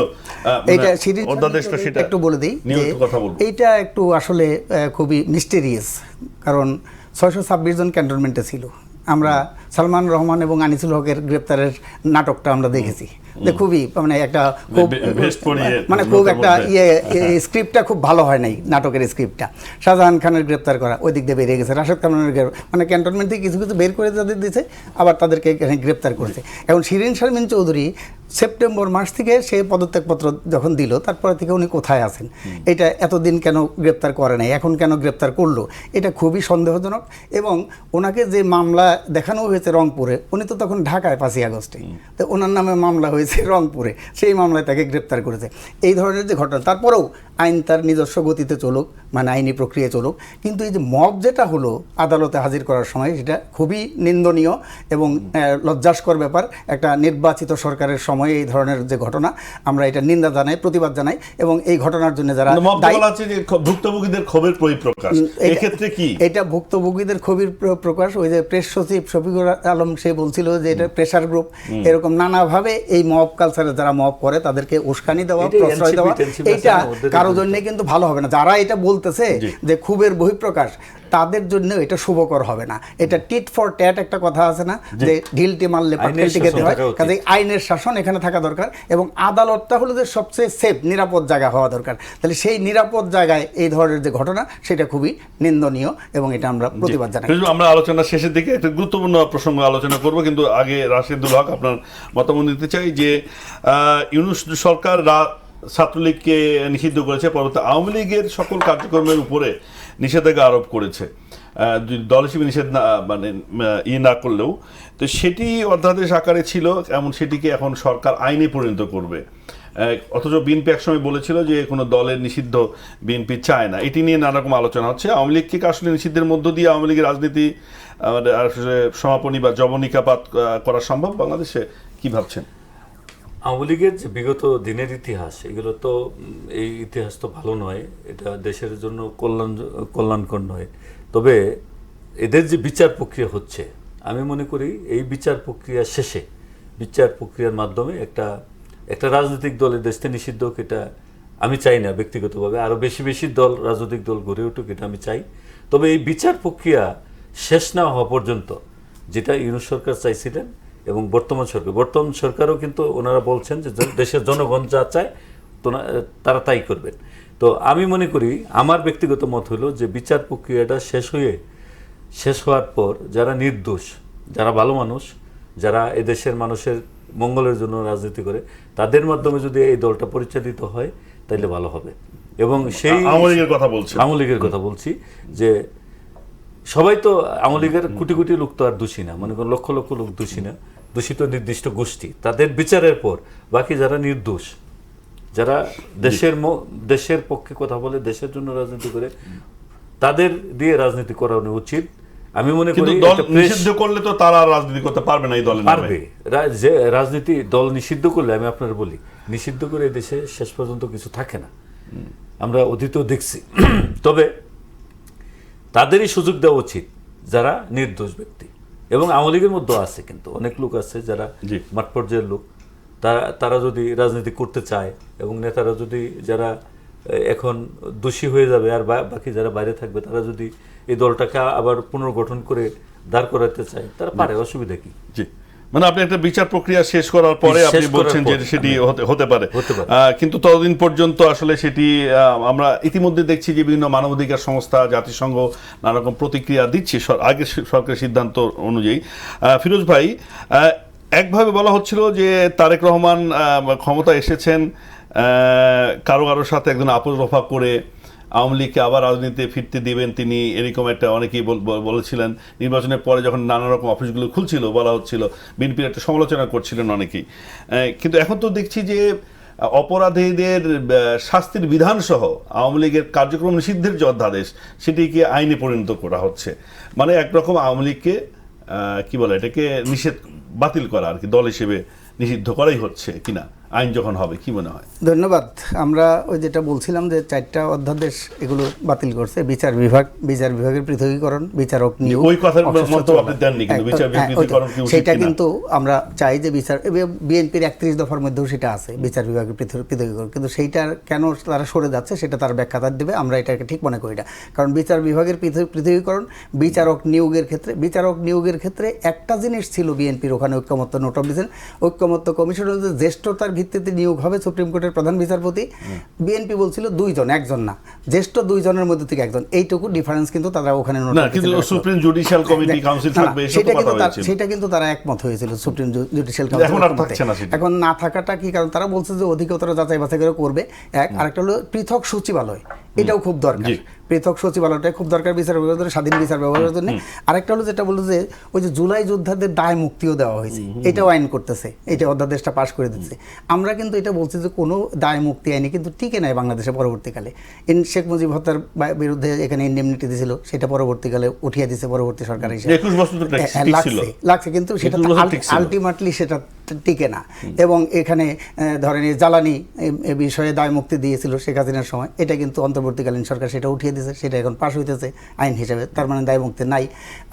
এইটা অধ্যাদেশটা, সেটা একটু বলে দিই যে এইটা একটু আসলে খুবই মিস্টেরিয়াস, কারণ 626 জন ক্যান্টনমেন্টে ছিল। আমরা সালমান রহমান এবং আনিসুল হকের গ্রেপ্তারের নাটকটা আমরা দেখেছি, যে খুবই মানে একটা খুব একটা স্ক্রিপ্টটা খুব ভালো হয় নাই, নাটকের স্ক্রিপ্টটা। শাহজাহান খানের গ্রেপ্তার করা ওই দিক দিয়ে বেরিয়ে গেছে, রাশেদ খানের মানে ক্যান্টনমেন্ট থেকে কিছু কিছু বের করে তাদের দিয়েছে, আবার তাদেরকে গ্রেপ্তার করেছে। এখন শিরিন শারমিন চৌধুরী সেপ্টেম্বর মাস থেকে সে পদত্যাগপত্র যখন দিল, তারপরে থেকে উনি কোথায় আছেন, এটা এতদিন কেন গ্রেপ্তার করে নাই, এখন কেন গ্রেপ্তার করলো, এটা খুবই সন্দেহজনক। এবং ওনাকে যে মামলা দেখানো হয়েছে রংপুরে, উনি তো তখন ঢাকায় 5ই আগস্টে, তো ওনার নামে মামলা হয়েছে রংপুরে, সেই মামলায় তাকে গ্রেপ্তার করেছে। এই ধরনের যে ঘটনা, তারপরেও আইন তার নিজস্ব গতিতে চলুক, মানে আইনি প্রক্রিয়া চলুক, কিন্তু এই যে মব যেটা হলো আদালতে হাজির করার সময়, সেটা খুবই নিন্দনীয় এবং লজ্জাস্কর ব্যাপার। একটা নির্বাচিত সরকারের সময়ে এই ধরনের যে ঘটনা, আমরা এটা নিন্দা জানাই, প্রতিবাদ জানাই, এবং এই ঘটনার জন্য যারা ভুক্তভোগীদের ক্ষোভের পরিপ্রকাশ, এক্ষেত্রে কি এটা ভুক্তভোগীদের ক্ষোভের প্রকাশ? ওই যে প্রেস সচিব শফিকুর আলম সে বলছিল যে এটা প্রেসার গ্রুপ, এরকম নানাভাবে এই মব কালচারে যারা মব করে তাদেরকে উস্কানি দেওয়া, প্রশ্রয় দেওয়া, এইটা কারো জন্য কিন্তু ভালো হবে না। যারা এটা বলতেছে যে ক্ষোভের বহিঃপ্রকাশ, তাদের জন্য এটা শুভকর হবে না। এটা টিট ফর ট্যাট একটা কথা আছে না, যে ঢিলটি মারলে পাটকেলটি খেতে হয়। কাজে আইনের শাসন এখানে থাকা দরকার, এবং আদালতটা হলো যে সবচেয়ে সেফ নিরাপদ জায়গা হওয়া দরকার। তাহলে সেই নিরাপদ জায়গায় এই ধরনের যে ঘটনা, সেটা খুবই নিন্দনীয়, এবং এটা আমরা প্রতিবাদ জানাই। আমরা আলোচনা শেষের দিকে একটা গুরুত্বপূর্ণ প্রসঙ্গ আলোচনা করব, কিন্তু আগে রাশেদুল হক আপনার মতামত দিতে চাই যে ইউনূস সরকার ছাত্রলীগকে নিষিদ্ধ করেছে, পরবর্তী আওয়ামী লীগের সকল কার্যক্রমের উপরে নিষেধাজ্ঞা আরোপ করেছে, দল হিসেবে নিষেধ মানে না করলেও। তো সেটি অধ্যাদেশ আকারে ছিল, এমন সেটিকে এখন সরকার আইনে পরিণত করবে। অথচ বিএনপি একসময় বলেছিল যে কোনো দলের নিষিদ্ধ বিএনপি চায় না। এটি নিয়ে নানা রকম আলোচনা হচ্ছে। আওয়ামী লীগকে আসলে নিষিদ্ধের মধ্য দিয়ে আওয়ামী লীগের রাজনীতি সমাপনী বা জবনিকাপাত করা সম্ভব বাংলাদেশে? কি ভাবছেন? আওয়ামী লীগের যে বিগত দিনের ইতিহাস, এগুলো তো, এই ইতিহাস তো ভালো নয়, এটা দেশের জন্য কল্যাণকর নয়। তবে এদের যে বিচার প্রক্রিয়া হচ্ছে, আমি মনে করি এই বিচার প্রক্রিয়া শেষে, বিচার প্রক্রিয়ার মাধ্যমে একটা রাজনৈতিক দলের দেশে নিষিদ্ধ হোক, এটা আমি চাই না ব্যক্তিগতভাবে। আরও বেশি বেশি রাজনৈতিক দল গড়ে উঠুক, এটা আমি চাই। তবে এই বিচার প্রক্রিয়া শেষ না হওয়া পর্যন্ত, যেটা ইউনূস সরকার চাইছিলেন, এবং বর্তমান সরকারও কিন্তু ওনারা বলছেন যে দেশের জনগণ যা চায় তারা তাই করবেন। তো আমি মনে করি, আমার ব্যক্তিগত মত হলো যে বিচার প্রক্রিয়াটা শেষ হওয়ার পর যারা নির্দোষ, যারা ভালো মানুষ, যারা এদেশের মানুষের মঙ্গলের জন্য রাজনীতি করে, তাদের মাধ্যমে যদি এই দলটা পরিচালিত হয়, তাইলে ভালো হবে। এবং সেই আওয়ামী লীগের কথা বলছি যে সবাই তো আওয়ামী লীগের কোটি কোটি লোক তো আর দোষী না, মনে করেন লক্ষ লক্ষ লোক দোষী না, দূষিত নির্দিষ্ট গোষ্ঠী, তাদের বিচারের পর বাকি যারা নির্দোষ, যারা দেশের পক্ষে কথা বলে, দেশের জন্য রাজনীতি করে, তাদের দিয়ে রাজনীতি করানো উচিত। আমি মনে করি নিষিদ্ধ করলে তো তারা রাজনীতি করতে পারবে না, এই দল পারবে। যে রাজনীতি দল নিষিদ্ধ করলে, আমি আপনার বলি, নিষিদ্ধ করে দেশে শেষ পর্যন্ত কিছু থাকে না, আমরা অতীতেও দেখছি। তবে তাদেরই সুযোগ দেওয়া উচিত যারা নির্দোষ ব্যক্তি। এবং আওয়ামী লীগের মধ্যেও আছে কিন্তু অনেক লোক আছে যারা মাঠ পর্যায়ের লোক, তারা যদি রাজনীতি করতে চায়, এবং নেতারা যদি, যারা এখন দোষী হয়ে যাবে আর বাকি যারা বাইরে থাকবে, তারা যদি এই দলটাকে আবার পুনর্গঠন করে দাঁড় করাতে চায়, তারা পারে, অসুবিধা কি? জি, মানে আপনি একটা বিচার প্রক্রিয়া শেষ করার পরে শেষ আপনি করার বলছেন যে পর সেটি হতে পারে। হতে পারে। কিন্তু ততদিন পর্যন্ত আসলে সেটি আমরা ইতিমধ্যে দেখছি যে বিভিন্ন মানবাধিকার সংস্থা, জাতিসংঘ নানা রকম প্রতিক্রিয়া দিচ্ছে আগের সরকারের সিদ্ধান্ত অনুযায়ী। ফিরোজ ভাই, একভাবে বলা হচ্ছিল যে তারেক রহমান ক্ষমতা এসেছেন কারোর সাথে একজন আপোষ রফা করে আওয়ামী লীগকে আবার রাজনীতিতে ফিরতে দিবেন তিনি, এরকম একটা অনেকেই বলেছিলেন। নির্বাচনের পরে যখন নানা রকম অফিসগুলো খুলছিল বলা হচ্ছিল, বিএনপির একটা সমালোচনা করছিলেন অনেকেই। কিন্তু এখন তো দেখছি যে অপরাধীদের শাস্তির বিধানসহ আওয়ামী লীগের কার্যক্রম নিষিদ্ধের যে অধ্যাদেশ সেটিকে আইনে পরিণত করা হচ্ছে। মানে একরকম আওয়ামী লীগকে কি বলে এটাকে বাতিল করা আর কি, দল হিসেবে নিষিদ্ধ করাই হচ্ছে কিনা আইন যখন হবে, কি মনে হয়? ধন্যবাদ। আমরা ওই যেটা বলছিলাম যে 4টা অধ্যাদেশ এগুলো বাতিল করছে, বিচার বিভাগের পৃথকীকরণ, বিচারক নিয়োগ, ওই কথার মন্তব্য আপনি দেননি, কিন্তু বিচার বিভাগের পৃথকীকরণ কি উচিত সেটা কিনা? কিন্তু আমরা চাই যে বিএনপির 31 দফার মধ্যেও সেটা আছে, বিচার বিভাগের পৃথকীকরণ, কিন্তু সেইটার কেন তারা সরে যাচ্ছে সেটা তার ব্যাখ্যা তার দেবে। আমরা এটাকে ঠিক মনে করি না, কারণ বিচার বিভাগের পৃথকীকরণ, বিচারক নিয়োগের ক্ষেত্রে একটা জিনিস ছিল বিএনপির ওখানে ঐক্যমত্য নোট অফ ডিসেন্ট, ঐক্যমত্য কমিশন জ্যেষ্ঠতার ভিত্তিতে নিয়োগ হবে সুপ্রিম কোর্টের প্রধান বিচারপতি। বিএনপি বলছিল 2 জন, 1 জন না, জ্যেষ্ঠ 2 জনের মধ্যে থেকে 1 জন, এইটুকু ডিফারেন্স কিন্তু তারা ওখানে নোট কিন্তু সুপ্রিম জুডিশিয়াল কমিটি কাউন্সিল থাকবে, সেটা কিন্তু তারা একমত হয়েছিল সুপ্রিম জুডিশিয়াল এখন আর থাকছে না সেটা। এখন না থাকাটা কি কারণ? তারা বলছে যে অধিকতর যাচাই বাছাই করে করবে। আরেকটা হলো পৃথক সচিবালয়, এটাও খুব দরকার, পৃথক সচিবালয়টা খুব দরকার বিচার ব্যবহারের, স্বাধীন বিচার ব্যবহারের জন্য। আরেকটা হলো যেটা বললো যে ওই যে জুলাই যোদ্ধাদের দায় মুক্তিও দেওয়া হয়েছে, এটাও আইন করতেছে, এটা অধ্যাদেশটা পাশ করে দিচ্ছে। আমরা কিন্তু এটা বলছি যে কোনো দায় মুক্তি আইনি কিন্তু টিকে নেয় বাংলাদেশে পরবর্তীকালে। শেখ মুজিব হত্যার বিরুদ্ধে এখানে ইন্ডেমনিটি দিয়েছিল, সেটা পরবর্তীকালে উঠিয়ে দিয়েছে পরবর্তী সরকার হিসেবে, 21 বছর তো লাগছে, কিন্তু সেটা আলটিমেটলি সেটা টিকে না। এবং এখানে ধরেন জ্বালানি বিষয়ে দায় মুক্তি দিয়েছিল শেখ হাসিনার সময়, এটা কিন্তু অন্তর্বর্তীকালীন সরকার সেটা উঠিয়ে দিয়েছে, সেটা এখন পাশ হইতেছে আইন হিসেবে, তার মানে দায় মুক্তি নাই।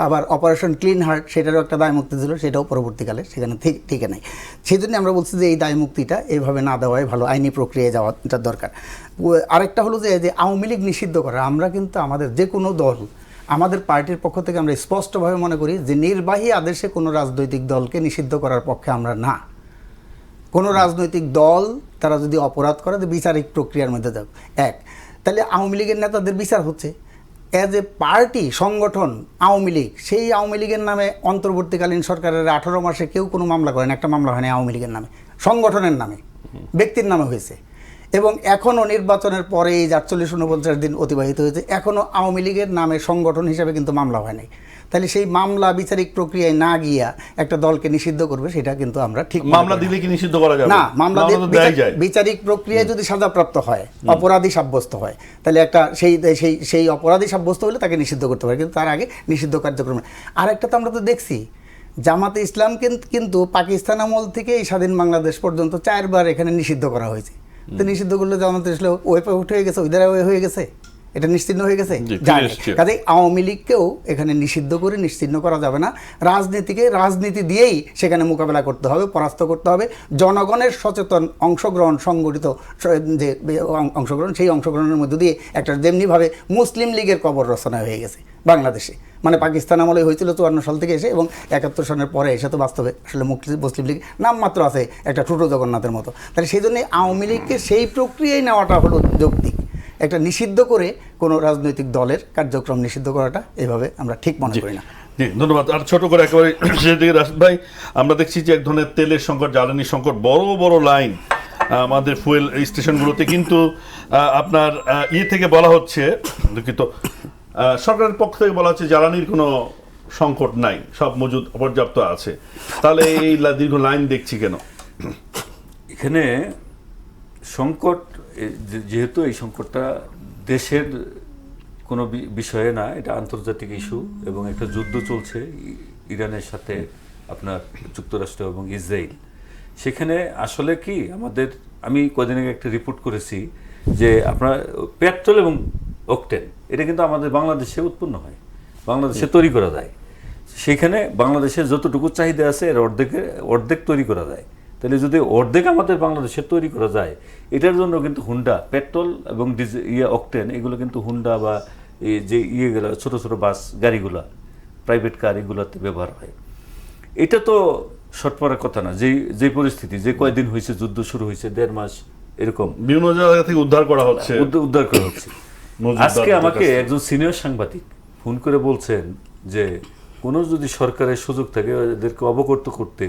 আবার অপারেশন ক্লিন হার্ট, সেটারও একটা দায় মুক্তি ছিল, সেটাও পরবর্তীকালে সেখানে টিকে নাই। সেই জন্য আমরা বলছি যে এই দায় মুক্তিটা এইভাবে না দেওয়াই ভালো, আইনি প্রক্রিয়ায় যাওয়াটা দরকার। আরেকটা হলো যে আওয়ামী লীগ নিষিদ্ধ করা, আমরা কিন্তু আমাদের যে কোনো দল, আমাদের পার্টির পক্ষ থেকে আমরা স্পষ্টভাবে মনে করি যে নির্বাহী আদেশে কোনো রাজনৈতিক দলকে নিষিদ্ধ করার পক্ষে আমরা না। কোনো রাজনৈতিক দল তারা যদি অপরাধ করে তো বিচারিক প্রক্রিয়ার মধ্যে যাক, তাহলে আওয়ামী লীগের নেতাদের বিচার হচ্ছে। অ্যাজ এ পার্টি সংগঠন আওয়ামী লীগ, সেই আওয়ামী লীগের নামে অন্তর্বর্তীকালীন সরকারের 18 মাসে কেউ কোনো মামলা করেন, একটা মামলা হয়নি আওয়ামী লীগের নামে, সংগঠনের নামে, ব্যক্তির নামে হয়েছে। এবং এখনও নির্বাচনের পরে এই 48-49 দিন অতিবাহিত হয়েছে, এখনও আওয়ামী লীগের নামে সংগঠন হিসাবে কিন্তু মামলা হয় নাই। তাহলে সেই মামলা বিচারিক প্রক্রিয়ায় না গিয়া একটা দলকে নিষিদ্ধ করবে, সেটা কিন্তু আমরা ঠিক মামলা দিলে কি নিষিদ্ধ করা যাবে? না, মামলা বিচারিক প্রক্রিয়ায় যদি সাজাপ্রাপ্ত হয়, অপরাধী সাব্যস্ত হয়, তাহলে একটা সেই অপরাধী সাব্যস্ত হলে তাকে নিষিদ্ধ করতে পারে, কিন্তু তার আগে নিষিদ্ধ কার্যক্রম। আর একটা তো আমরা তো দেখছি, জামাতে ইসলাম কিন্তু পাকিস্তান আমল থেকে এই স্বাধীন বাংলাদেশ পর্যন্ত 4 বার এখানে নিষিদ্ধ করা হয়েছে। তো নিষিদ্ধ করলে জামাতে ইসলাম উঠে গেছে, ওই দ্বারা হয়ে গেছে, এটা নিশ্চিহ্ন হয়ে গেছে। কাজেই আওয়ামী লীগকেও এখানে নিষিদ্ধ করে নিশ্চিহ্ন করা যাবে না। রাজনীতি দিয়েই সেখানে মোকাবেলা করতে হবে, পরাস্ত করতে হবে। জনগণের সচেতন অংশগ্রহণ, সংগঠিত যে অংশগ্রহণ, সেই অংশগ্রহণের মধ্য দিয়ে একটা যেমনিভাবে মুসলিম লীগের কবর রচনা হয়ে গেছে বাংলাদেশে, মানে পাকিস্তান আমলে হয়েছিল 54 সাল থেকে এসে, এবং 71 সালের পরে এসে তো বাস্তবে আসলে মুসলিম লীগ নামমাত্র আছে একটা ছোটো জগন্নাথের মতো। তাহলে সেই জন্যই আওয়ামী লীগকে সেই প্রক্রিয়ায় নেওয়াটা হলো যৌক্তিক। একটা নিষিদ্ধ করে কোনো রাজনৈতিক দলের কার্যক্রম নিষিদ্ধ করাটা এভাবে আমরা ঠিক মনে করি না। জি, ধন্যবাদ। আর ছোট করে একেবারে রাশিদ ভাই, আমরা দেখছি যে এক ধরনের তেলের সংকট, জ্বালানি সংকট, বড় বড় লাইন আমাদের ফুয়েল স্টেশনগুলোতে, কিন্তু আপনার থেকে বলা হচ্ছে, দুঃখিত, সরকারের পক্ষ থেকে বলা হচ্ছে জ্বালানির কোনো সংকট নাই, সব মজুদ পর্যাপ্ত আছে। তাহলে এই দীর্ঘ লাইন দেখছি কেন? এখানে সংকট, যেহেতু এই সংকটটা দেশের কোনো বিষয়ে না, এটা আন্তর্জাতিক ইস্যু, এবং একটা যুদ্ধ চলছে ইরানের সাথে আপনার যুক্তরাষ্ট্র এবং ইসরায়েল। সেখানে আসলে কি আমি কদিন আগে একটা রিপোর্ট করেছি যে আপনার পেট্রোল এবং অকটেন, এটা কিন্তু আমাদের বাংলাদেশে উৎপন্ন হয়, বাংলাদেশে তৈরি করা যায়। সেখানে বাংলাদেশের যতটুকু চাহিদা আছে এর অর্ধেক তৈরি করা যায়। তাহলে যদি অর্ধেক আমাদের বাংলাদেশে তৈরি করা যায়, এটার জন্য কিন্তু হুন্ডা, পেট্রোল এবং অকটেন, এগুলো কিন্তু হুন্ডা বা যে ইয়েগুলো ছোটো ছোটো বাস গাড়িগুলো, প্রাইভেট কার, এগুলোতে ব্যবহার হয়। এটা তো শর্ট পড়ার কথা না, যে পরিস্থিতি, যে কয়দিন হয়েছে, যুদ্ধ শুরু হয়েছে 1.5 মাস এরকম বিভিন্ন জায়গা থেকে উদ্ধার করা হচ্ছে। উদ্ধার করা হচ্ছে। মজুমদার আজকে কাছে। আমাকে একজন সিনিয়র সাংবাদিক ফোন করে বলছেন যে কোনো যদি সরকারের সুযোগ থাকে এদেরকে অবগত করতে,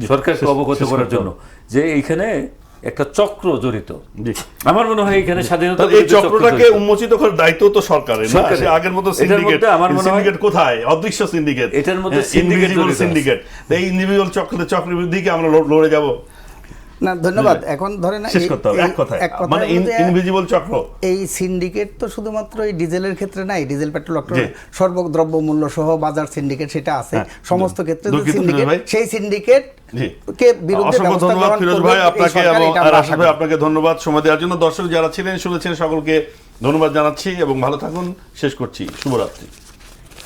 সরকারকে অবগত করার জন্য, যে এইখানে একটা চক্র জড়িত। জি। আমার মনে হয় এখানে স্বাধীনতা তাহলে এই চক্রটাকে উন্মোচিত করার দায়িত্ব তো সরকারের, না? সরকারের। সে আগের মতো এটার সিন্ডিকেট, মধ্যে আমার মনে হয়- সিন্ডিকেট কোথায়? অদৃশ্য সিন্ডিকেট, এটার মধ্যে syndicate জড়িত আছে। সিন্ডিকেট। এই ইন্ডিভিজুয়াল চক্রের বিরুদ্ধে কি আমরা লড়ে যাব? না ধন্যবাদ। এখন ধরেন শেষ করতে হবে এক কথায়, মানে ইনভিজিবল চক্র। এই সিন্ডিকেট তো শুধুমাত্র এই ডিজেলের ক্ষেত্রে নাই, ডিজেল পেট্রোল জি। সর্বদ্রব্য মূল্য সহ বাজার সিন্ডিকেট সেটা আছে, হ্যাঁ, সমস্ত ক্ষেত্রে যে দুঃখিত ফিরোজ সিন্ডিকেট, ভাই। সেই সিন্ডিকেট জি। কে বিরুদ্ধে অসংখ্য ব্যবস্থা ধন্যবাদ গ্রহণ ফিরোজ করবে ভাই এই আপনাকে, সরকার, এবং এটা আমরা রাশেদ আশা ভাই করি। আপনাকে ধন্যবাদ সময় দেওয়ার জন্য। দর্শক যারা ছিলেন, শুনেছেন, সকলকে ধন্যবাদ জানাচ্ছি এবং ভালো থাকুন। শেষ করছি, শুভরাত্রি।